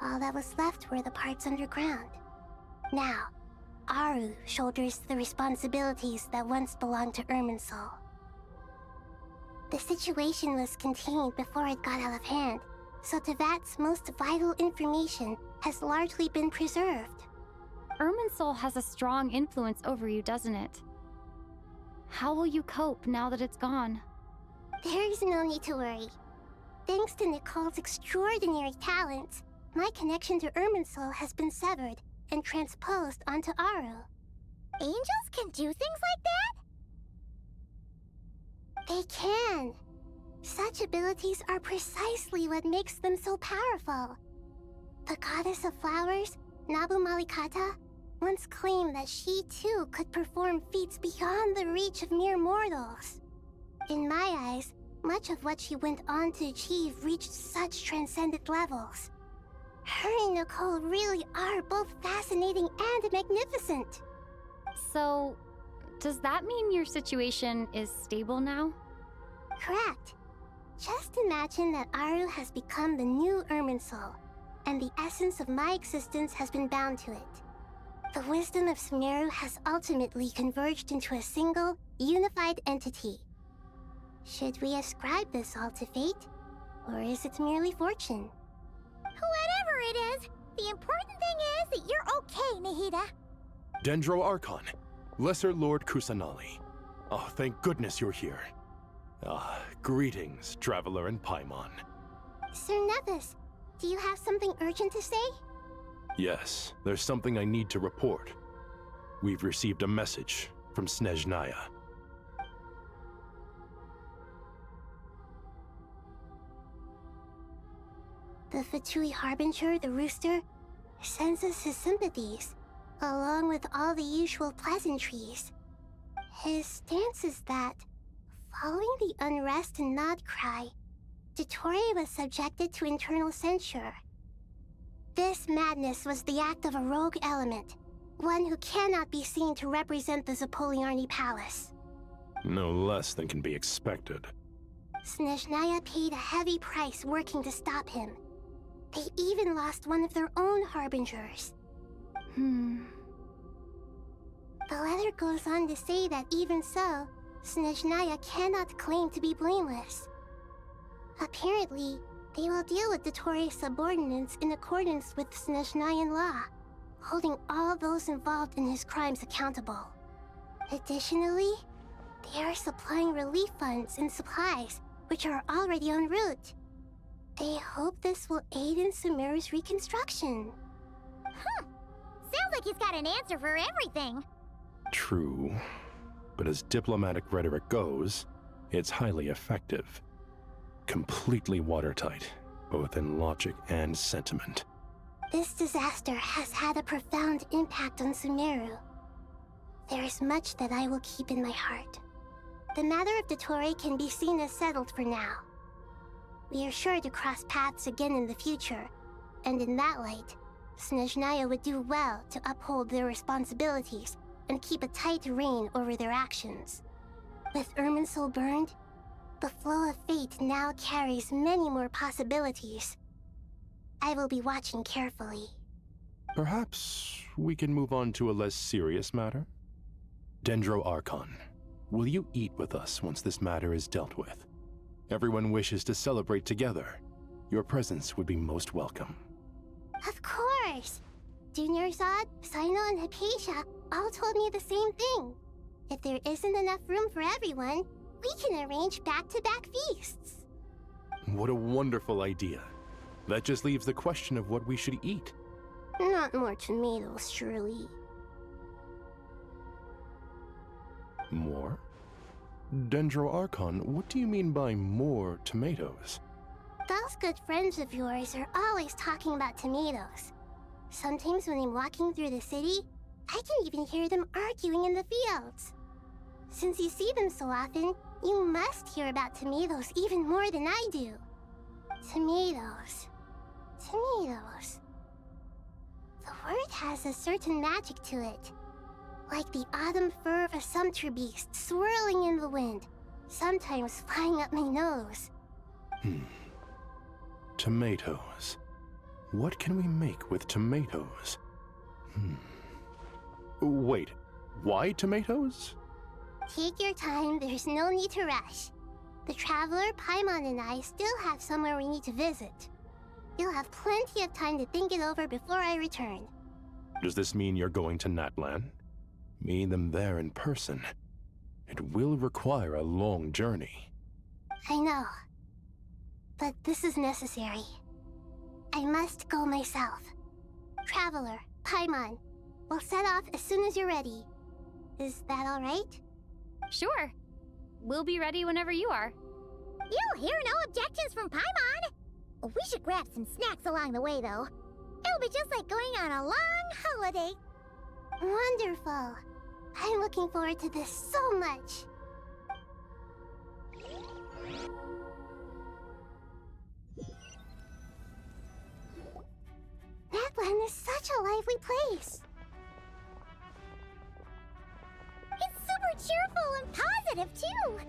All that was left were the parts underground. Now, Aru shoulders the responsibilities that once belonged to Irminsul. The situation was contained before it got out of hand, so Tevat's most vital information has largely been preserved. Irminsul has a strong influence over you, doesn't it? How will you cope now that it's gone? There is no need to worry. Thanks to Nicole's extraordinary talents, my connection to Irminsul has been severed and transposed onto Aru. Angels can do things like that? They can. Such abilities are precisely what makes them so powerful. The goddess of flowers, Nabu Malikata, once claimed that she too could perform feats beyond the reach of mere mortals. In my eyes, much of what she went on to achieve reached such transcendent levels. Her and Nicole really are both fascinating and magnificent. So, does that mean your situation is stable now? Correct. Just imagine that Aru has become the new Irminsul, and the essence of my existence has been bound to it. The wisdom of Sumeru has ultimately converged into a single, unified entity. Should we ascribe this all to fate, or is it merely fortune? Whatever it is, the important thing is that you're okay, Nahida. Dendro Archon, Lesser Lord Kusanali. Oh, thank goodness you're here. Greetings, Traveler and Paimon. Sir Nevis, do you have something urgent to say? Yes, there's something I need to report. We've received a message from Snezhnaya. The Fatui Harbinger, the Rooster, sends us his sympathies, along with all the usual pleasantries. His stance is that, following the unrest and Nod Cry, Dottore was subjected to internal censure. This madness was the act of a rogue element, one who cannot be seen to represent the Zapoliarni Palace. No less than can be expected. Snezhnaya paid a heavy price working to stop him. They even lost one of their own Harbingers. The letter goes on to say that even so, Snezhnaya cannot claim to be blameless. Apparently, they will deal with Dottore's subordinates in accordance with Snezhnayan law, holding all those involved in his crimes accountable. Additionally, they are supplying relief funds and supplies, which are already en route. They hope this will aid in Sumeru's reconstruction. Sounds like he's got an answer for everything. True, but as diplomatic rhetoric goes, it's highly effective. Completely watertight, both in logic and sentiment. This disaster has had a profound impact on Sumeru. There is much that I will keep in my heart. The matter of Dottore can be seen as settled for now. We are sure to cross paths again in the future, and in that light, Snezhnaya would do well to uphold their responsibilities and keep a tight rein over their actions. With Irminsul burned, the flow of fate now carries many more possibilities. I will be watching carefully. Perhaps we can move on to a less serious matter? Dendro Archon, will you eat with us once this matter is dealt with? Everyone wishes to celebrate together. Your presence would be most welcome. Of course! Junior Zod, Sino, and Hypatia all told me the same thing. If there isn't enough room for everyone, we can arrange back-to-back feasts. What a wonderful idea. That just leaves the question of what we should eat. Not more tomatoes, surely. More? Dendro Archon, what do you mean by more tomatoes? Those good friends of yours are always talking about tomatoes. Sometimes when I'm walking through the city, I can even hear them arguing in the fields. Since you see them so often, you must hear about tomatoes even more than I do. Tomatoes. Tomatoes. The word has a certain magic to it. Like the autumn fur of a sumpter beast swirling in the wind, sometimes flying up my nose. Tomatoes. What can we make with tomatoes? Wait, why tomatoes? Take your time, there's no need to rush. The Traveler, Paimon, and I still have somewhere we need to visit. You'll have plenty of time to think it over before I return. Does this mean you're going to Natlan? Meet them there in person. It will require a long journey. I know. But this is necessary. I must go myself. Traveler, Paimon, we'll set off as soon as you're ready. Is that alright? Sure. We'll be ready whenever you are. You'll hear no objections from Paimon! We should grab some snacks along the way, though. It'll be just like going on a long holiday. Wonderful. I'm looking forward to this so much. Natlan is such a lively place. It's super cheerful and positive, too.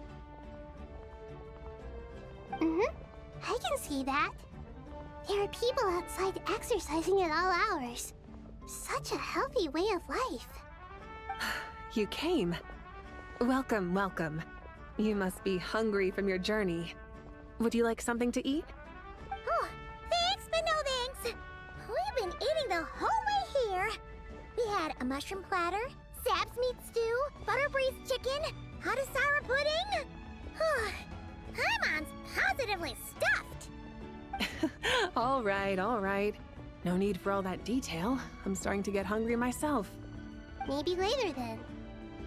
I can see that. There are people outside exercising at all hours. Such a healthy way of life. You came. Welcome, welcome. You must be hungry from your journey. Would you like something to eat? Oh, thanks, but no thanks. We've been eating the whole way here. We had a mushroom platter, Sab's meat stew, butter braised chicken, hot sour pudding. Paimon's positively stuffed. All right, all right. No need for all that detail. I'm starting to get hungry myself. Maybe later then.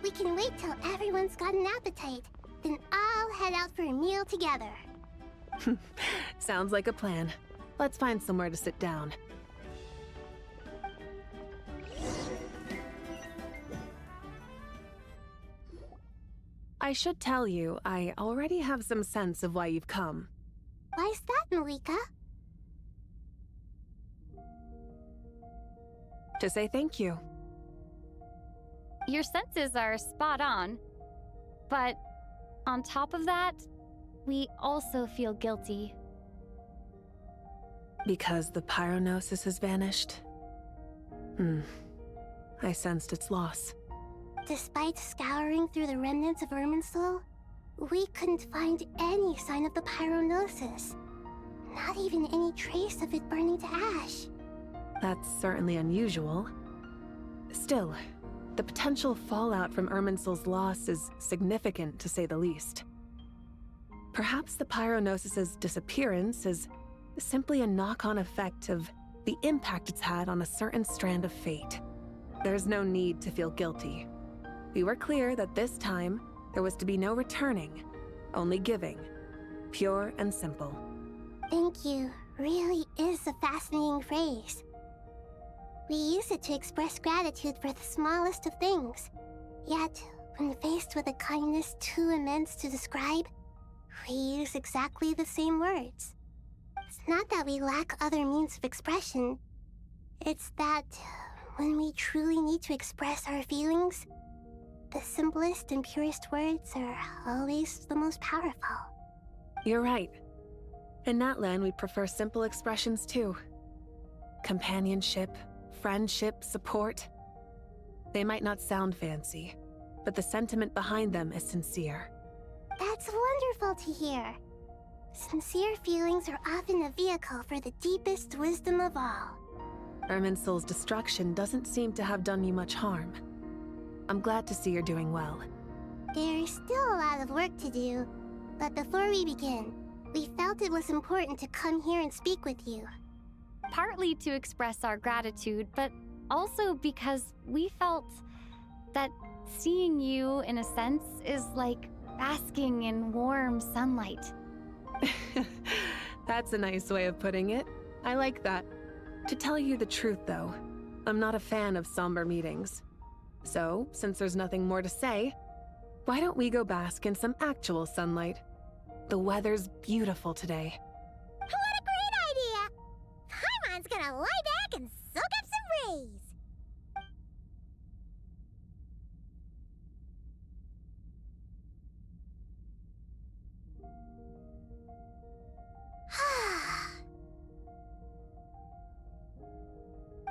We can wait till everyone's got an appetite. Then I'll head out for a meal together. Sounds like a plan. Let's find somewhere to sit down. I should tell you, I already have some sense of why you've come. Why's that, Malika? To say thank you. Your senses are spot on. But on top of that, we also feel guilty. Because the pyronosis has vanished? I sensed its loss. Despite scouring through the remnants of Irminsul, we couldn't find any sign of the pyronosis. Not even any trace of it burning to ash. That's certainly unusual. Still, the potential fallout from Irminsul's loss is significant, to say the least. Perhaps the pyronosis's disappearance is simply a knock-on effect of the impact it's had on a certain strand of fate. There's no need to feel guilty. We were clear that this time, there was to be no returning, only giving. Pure and simple. Thank you really is a fascinating phrase. We use it to express gratitude for the smallest of things. Yet, when faced with a kindness too immense to describe, we use exactly the same words. It's not that we lack other means of expression. It's that when we truly need to express our feelings, the simplest and purest words are always the most powerful. You're right. In Natlan, we prefer simple expressions too. Companionship, friendship, support. They might not sound fancy, but the sentiment behind them is sincere. That's wonderful to hear. Sincere feelings are often a vehicle for the deepest wisdom of all. Irminsul's destruction doesn't seem to have done you much harm. I'm glad to see you're doing well. There's still a lot of work to do, but before we begin, we felt it was important to come here and speak with you. Partly to express our gratitude, but also because we felt that seeing you, in a sense, is like basking in warm sunlight. That's a nice way of putting it. I like that. To tell you the truth, though, I'm not a fan of somber meetings. So, since there's nothing more to say, why don't we go bask in some actual sunlight? The weather's beautiful today. What a great idea! Paimon's gonna lie back and soak up some rays.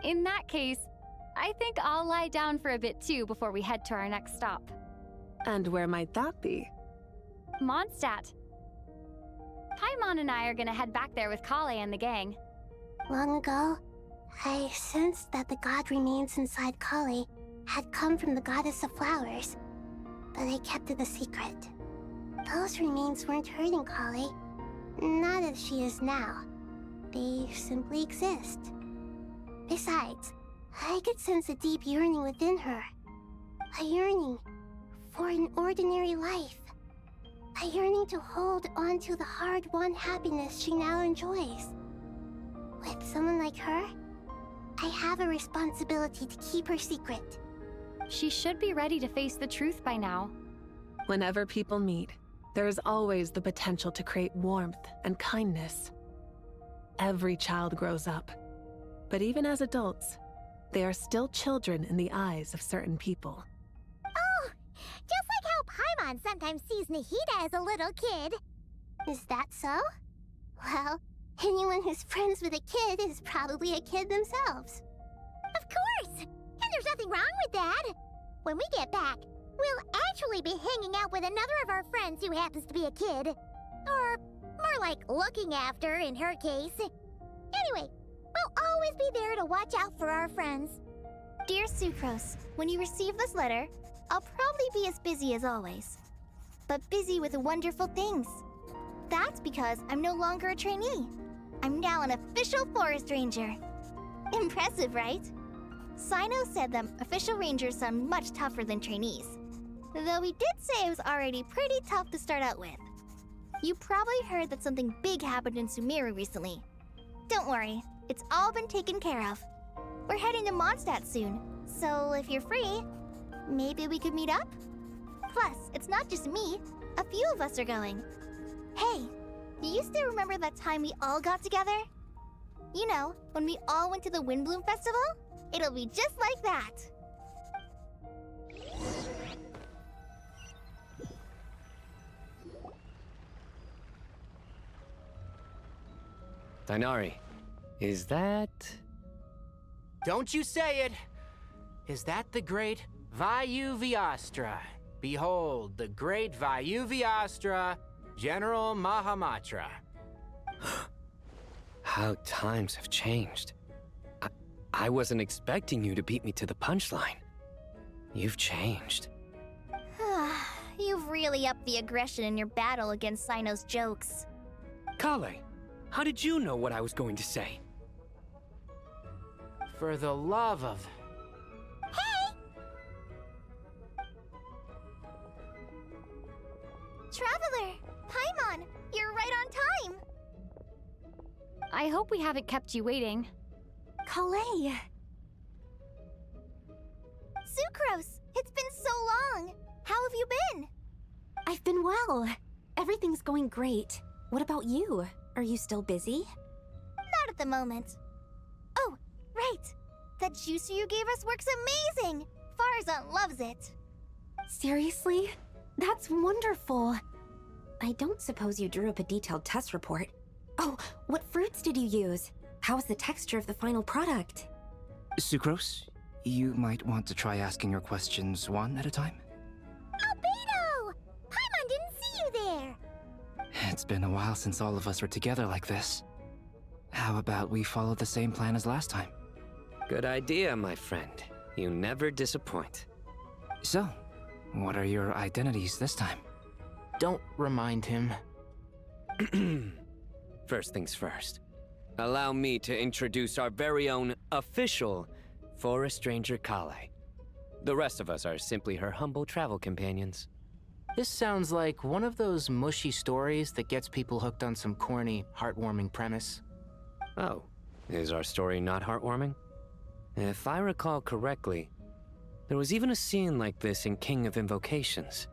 In that case, I think I'll lie down for a bit too before we head to our next stop. And where might that be? Mondstadt. Paimon and I are gonna head back there with Kale and the gang. Long ago, I sensed that the god remains inside Kali had come from the goddess of flowers, but I kept it a secret. Those remains weren't hurting Kali, not as she is now. They simply exist. Besides, I could sense a deep yearning within her. A yearning for an ordinary life. A yearning to hold on to the hard-won happiness she now enjoys. With someone like her, I have a responsibility to keep her secret. She should be ready to face the truth by now. Whenever people meet, there is always the potential to create warmth and kindness. Every child grows up, but even as adults, they are still children in the eyes of certain people. Oh, just like how Paimon sometimes sees Nahida as a little kid. Is that so? Well, anyone who's friends with a kid is probably a kid themselves. Of course! And there's nothing wrong with that. When we get back, we'll actually be hanging out with another of our friends who happens to be a kid. Or more like looking after, in her case. Anyway, we'll always be there to watch out for our friends. Dear Sucrose, when you receive this letter, I'll probably be as busy as always. But busy with wonderful things. That's because I'm no longer a trainee. I'm now an official forest ranger. Impressive, right? Sino said that official rangers sound much tougher than trainees. Though he did say it was already pretty tough to start out with. You probably heard that something big happened in Sumeru recently. Don't worry, it's all been taken care of. We're heading to Mondstadt soon, so if you're free, maybe we could meet up? Plus, it's not just me. A few of us are going. Hey, do you still remember that time we all got together? You know, when we all went to the Windbloom Festival? It'll be just like that. Dainari, is that... Don't you say it! Is that the great Vayuvyastra? Behold, the great Vayuvyastra, General Mahamatra. How times have changed. I wasn't expecting you to beat me to the punchline. You've changed. You've really upped the aggression in your battle against Sino's jokes. Kale, how did you know what I was going to say? For the love of... Traveler! Paimon! You're right on time! I hope we haven't kept you waiting. Kale! Sucrose! It's been so long! How have you been? I've been well. Everything's going great. What about you? Are you still busy? Not at the moment. Oh, right! That juicer you gave us works amazing! Farzan loves it! Seriously? That's wonderful. I don't suppose you drew up a detailed test report. Oh, what fruits did you use? How's the texture of the final product? Sucrose, you might want to try asking your questions one at a time. Albedo! Paimon didn't see you there! It's been a while since all of us were together like this. How about we follow the same plan as last time? Good idea, my friend. You never disappoint. So, what are your identities this time? Don't remind him. First things first. Allow me to introduce our very own official Forest Ranger Kale. The rest of us are simply her humble travel companions. This sounds like one of those mushy stories that gets people hooked on some corny, heartwarming premise. Oh, is our story not heartwarming? If I recall correctly, there was even a scene like this in King of Invocations.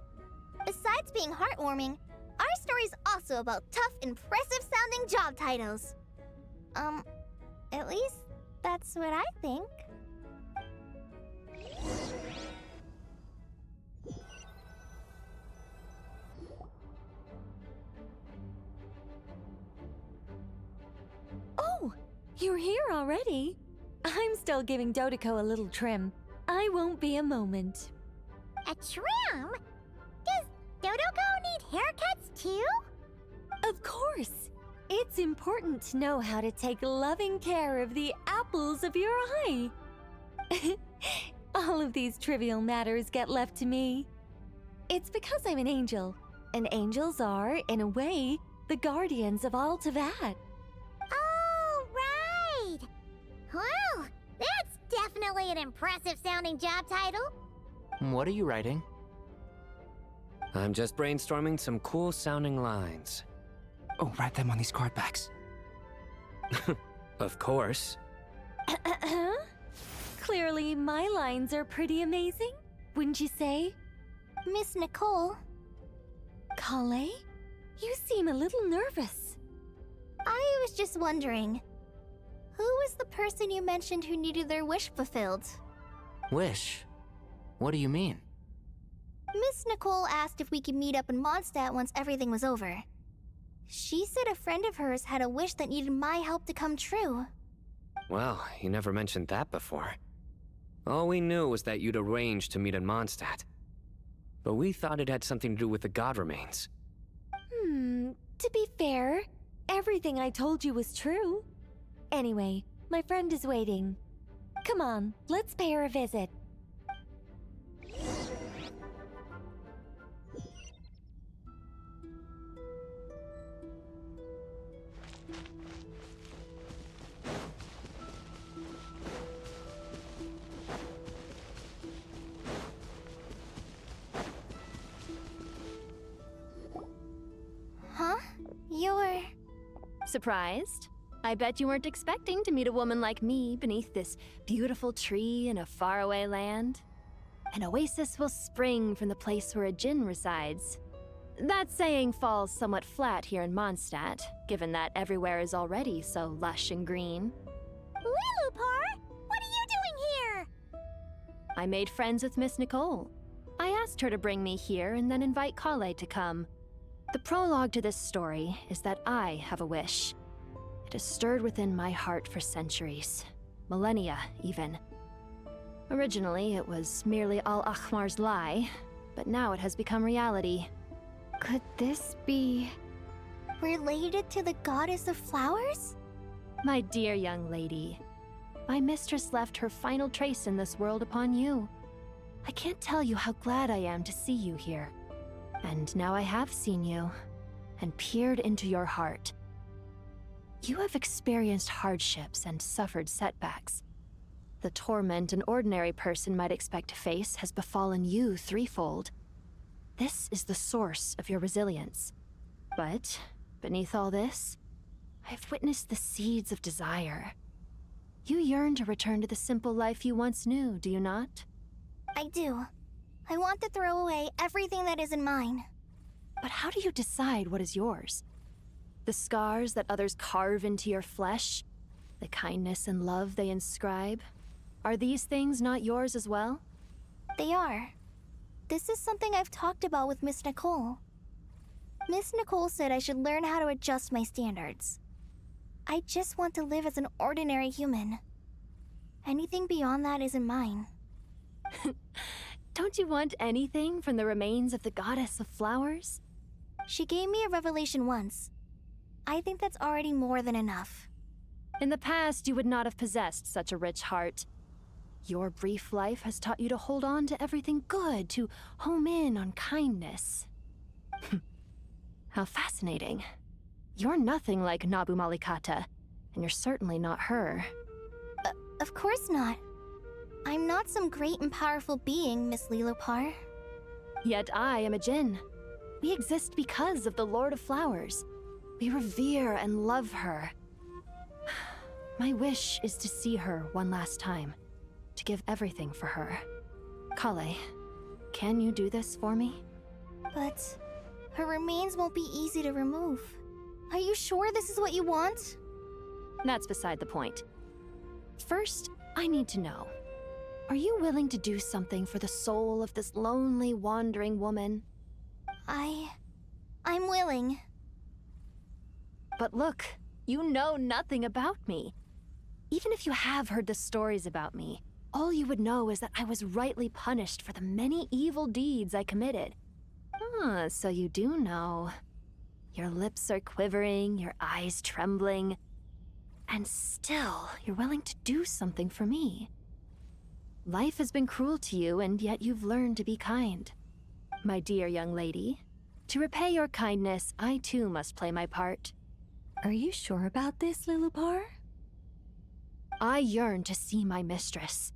Besides being heartwarming, our story's also about tough, impressive-sounding job titles. At least that's what I think. Oh, you're here already. I'm still giving Dodeko a little trim. I won't be a moment. A trim? Does Dodoko need haircuts too? Of course. It's important to know how to take loving care of the apples of your eye. All of these trivial matters get left to me. It's because I'm an angel, and angels are, in a way, the guardians of all Teyvat. Oh, right! Well, that's definitely an impressive sounding job title. What are you writing? I'm just brainstorming some cool sounding lines. Oh, write them on these card backs. Of course. Clearly, my lines are pretty amazing, wouldn't you say? Miss Nicole. Kale? You seem a little nervous. I was just wondering, who was the person you mentioned who needed their wish fulfilled? Wish? What do you mean? Miss Nicole asked if we could meet up in Mondstadt once everything was over. She said a friend of hers had a wish that needed my help to come true. Well, you never mentioned that before. All we knew was that you'd arranged to meet in Mondstadt. But we thought it had something to do with the god remains. To be fair, everything I told you was true. Anyway, my friend is waiting. Come on, let's pay her a visit. Huh? You're... Surprised? I bet you weren't expecting to meet a woman like me beneath this beautiful tree in a faraway land. An oasis will spring from the place where a djinn resides. That saying falls somewhat flat here in Mondstadt, given that everywhere is already so lush and green. Lilupar, what are you doing here? I made friends with Miss Nicole. I asked her to bring me here and then invite Kale to come. The prologue to this story is that I have a wish. It has stirred within my heart for centuries, millennia even. Originally, it was merely Al-Ahmar's lie, but now it has become reality. Could this be... related to the goddess of flowers? My dear young lady, my mistress left her final trace in this world upon you. I can't tell you how glad I am to see you here. And now I have seen you, and peered into your heart. You have experienced hardships and suffered setbacks. The torment an ordinary person might expect to face has befallen you threefold. This is the source of your resilience. But, beneath all this, I've witnessed the seeds of desire. You yearn to return to the simple life you once knew, do you not? I do. I want to throw away everything that isn't mine. But how do you decide what is yours? The scars that others carve into your flesh? The kindness and love they inscribe? Are these things not yours as well? They are. This is something I've talked about with Miss Nicole. Miss Nicole said I should learn how to adjust my standards. I just want to live as an ordinary human. Anything beyond that isn't mine. Don't you want anything from the remains of the goddess of flowers? She gave me a revelation once. I think that's already more than enough. In the past, you would not have possessed such a rich heart. Your brief life has taught you to hold on to everything good, to home in on kindness. How fascinating. You're nothing like Nabu Malikata, and you're certainly not her. Of course not. I'm not some great and powerful being, Miss Lilopar. Yet I am a djinn. We exist because of the Lord of Flowers. We revere and love her. My wish is to see her one last time, to give everything for her. Kale, can you do this for me? But her remains won't be easy to remove. Are you sure this is what you want? That's beside the point. First, I need to know. Are you willing to do something for the soul of this lonely, wandering woman? I'm willing. But look, you know nothing about me. Even if you have heard the stories about me, all you would know is that I was rightly punished for the many evil deeds I committed. Ah, so you do know. Your lips are quivering, your eyes trembling, and still you're willing to do something for me. Life has been cruel to you, and yet you've learned to be kind. My dear young lady, to repay your kindness, I too must play my part. Are you sure about this, Lilupar? I yearn to see my mistress.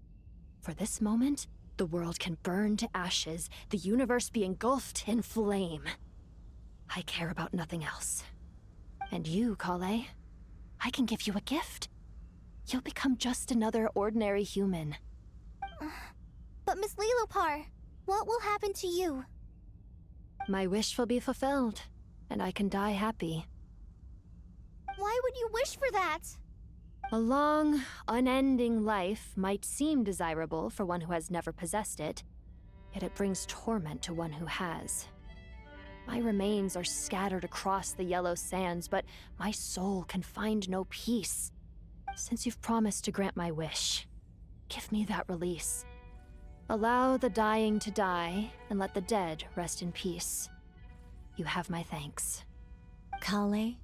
For this moment, the world can burn to ashes, the universe be engulfed in flame. I care about nothing else. And you, Kale, I can give you a gift. You'll become just another ordinary human. But Miss Lilupar, what will happen to you? My wish will be fulfilled, and I can die happy. Why would you wish for that? A long, unending life might seem desirable for one who has never possessed it, yet it brings torment to one who has. My remains are scattered across the yellow sands, but my soul can find no peace. Since you've promised to grant my wish, give me that release. Allow the dying to die, and let the dead rest in peace. You have my thanks. Kale,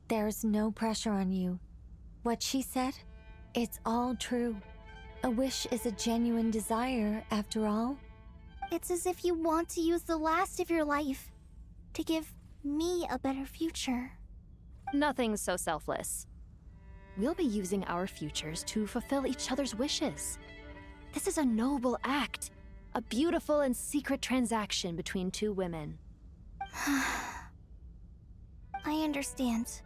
there's no pressure on you. What she said, it's all true. A wish is a genuine desire, after all. It's as if you want to use the last of your life to give me a better future. Nothing so selfless. We'll be using our futures to fulfill each other's wishes. This is a noble act, a beautiful and secret transaction between two women. I understand.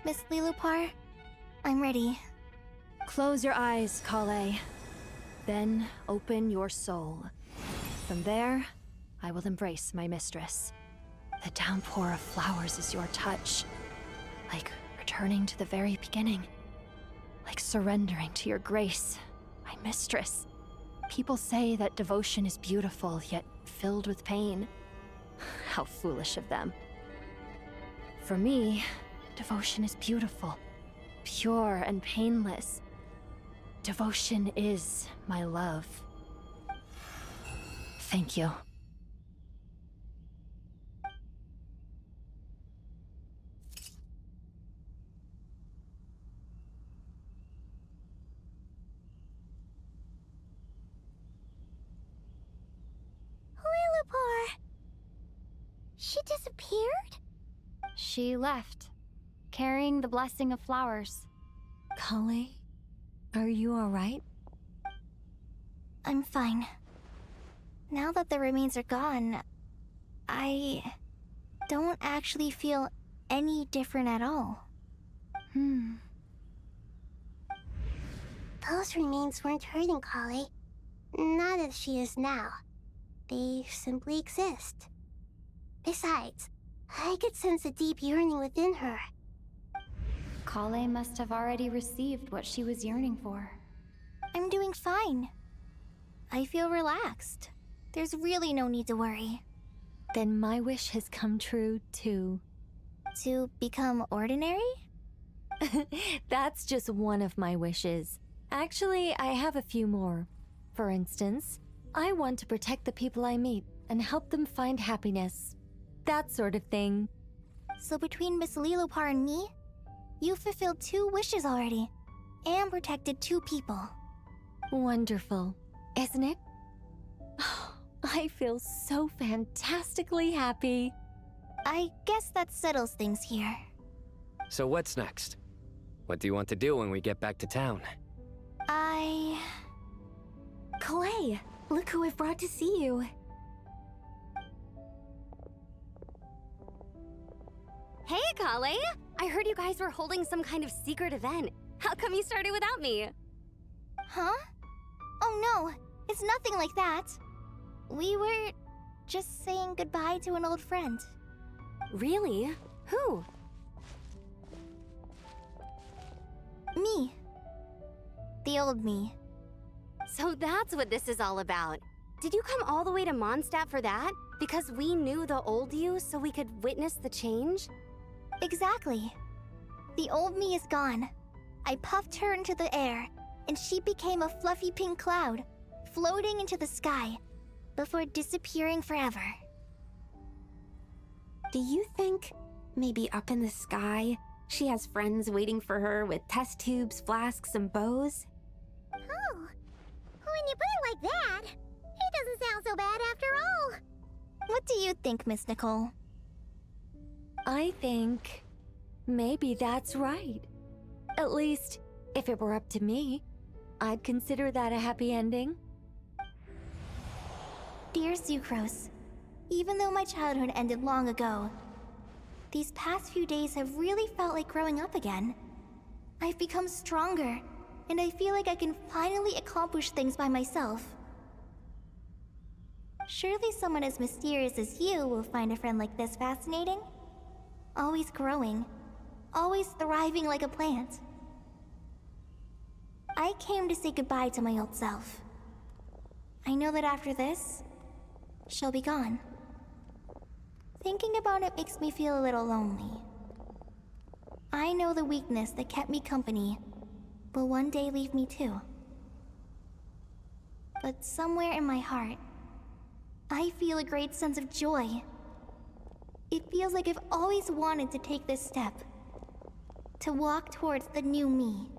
Miss Lilupar, I'm ready. Close your eyes, Kale. Then open your soul. From there, I will embrace my mistress. The downpour of flowers is your touch. Like returning to the very beginning. Like surrendering to your grace, my mistress. People say that devotion is beautiful, yet filled with pain. How foolish of them. For me, devotion is beautiful, pure and painless. Devotion is my love. Thank you. Lilupar! She disappeared? She left, carrying the blessing of flowers. Kale, are you alright? I'm fine. Now that the remains are gone, I don't actually feel any different at all. Those remains weren't hurting Kale. Not as she is now. They simply exist. Besides, I could sense a deep yearning within her. Kale must have already received what she was yearning for. I'm doing fine. I feel relaxed. There's really no need to worry. Then my wish has come true, too. To become ordinary? That's just one of my wishes. Actually, I have a few more. For instance, I want to protect the people I meet and help them find happiness. That sort of thing. So between Miss Lilupar and me, you've fulfilled 2 wishes already, and protected 2 people. Wonderful, isn't it? I feel so fantastically happy. I guess that settles things here. So what's next? What do you want to do when we get back to town? Clay, look who I've brought to see you. Hey, Kale! I heard you guys were holding some kind of secret event. How come you started without me? Huh? Oh no, it's nothing like that. We were just saying goodbye to an old friend. Really? Who? Me. The old me. So that's what this is all about. Did you come all the way to Mondstadt for that? Because we knew the old you so we could witness the change? Exactly. The old me is gone, I puffed her into the air, and she became a fluffy pink cloud, floating into the sky, before disappearing forever. Do you think maybe up in the sky, she has friends waiting for her with test tubes, flasks, and bows? Oh, when you put it like that, it doesn't sound so bad after all. What do you think, Miss Nicole? I think maybe that's right. At least, if it were up to me, I'd consider that a happy ending. Dear Sucrose, even though my childhood ended long ago, these past few days have really felt like growing up again. I've become stronger, and I feel like I can finally accomplish things by myself. Surely someone as mysterious as you will find a friend like this fascinating? Always growing, always thriving like a plant. I came to say goodbye to my old self. I know that after this, she'll be gone. Thinking about it makes me feel a little lonely. I know the weakness that kept me company will one day leave me too. But somewhere in my heart, I feel a great sense of joy. It feels like I've always wanted to take this step, to walk towards the new me.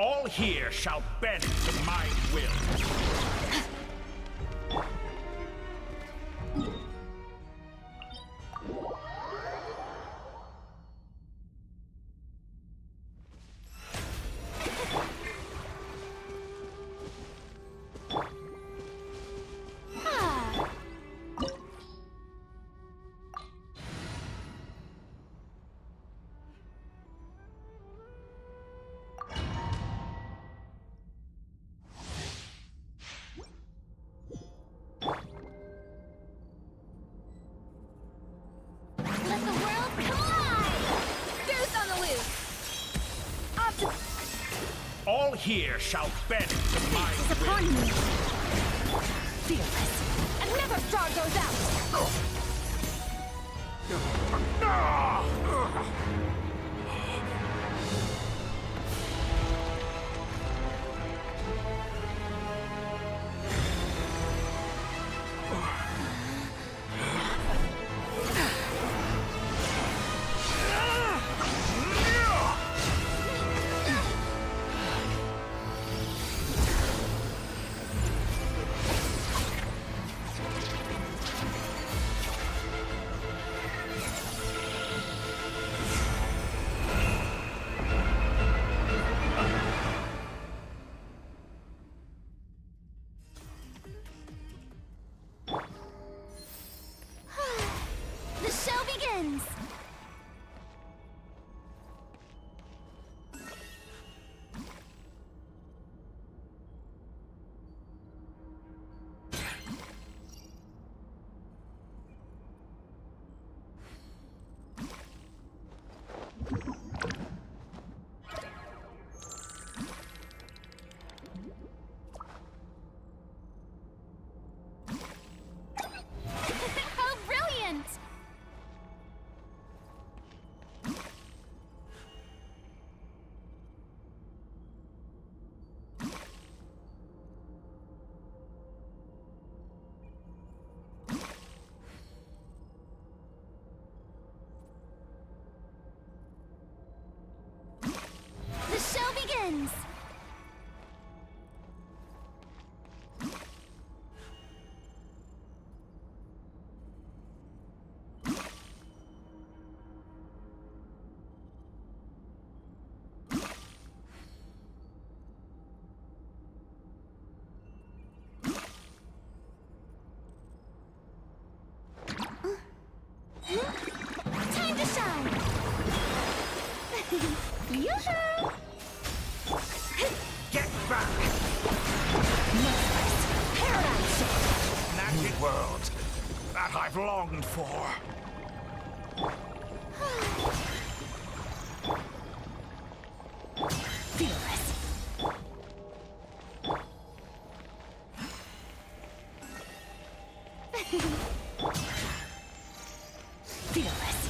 All here shall bend to my will. All here shall bend to my Fate is upon me. Fearless, and never draw those out. The show begins! How brilliant! The show begins! Time to shine! Yoo-hoo! Get back! Paradise! Magic world that I've longed for. Fearless. Fearless.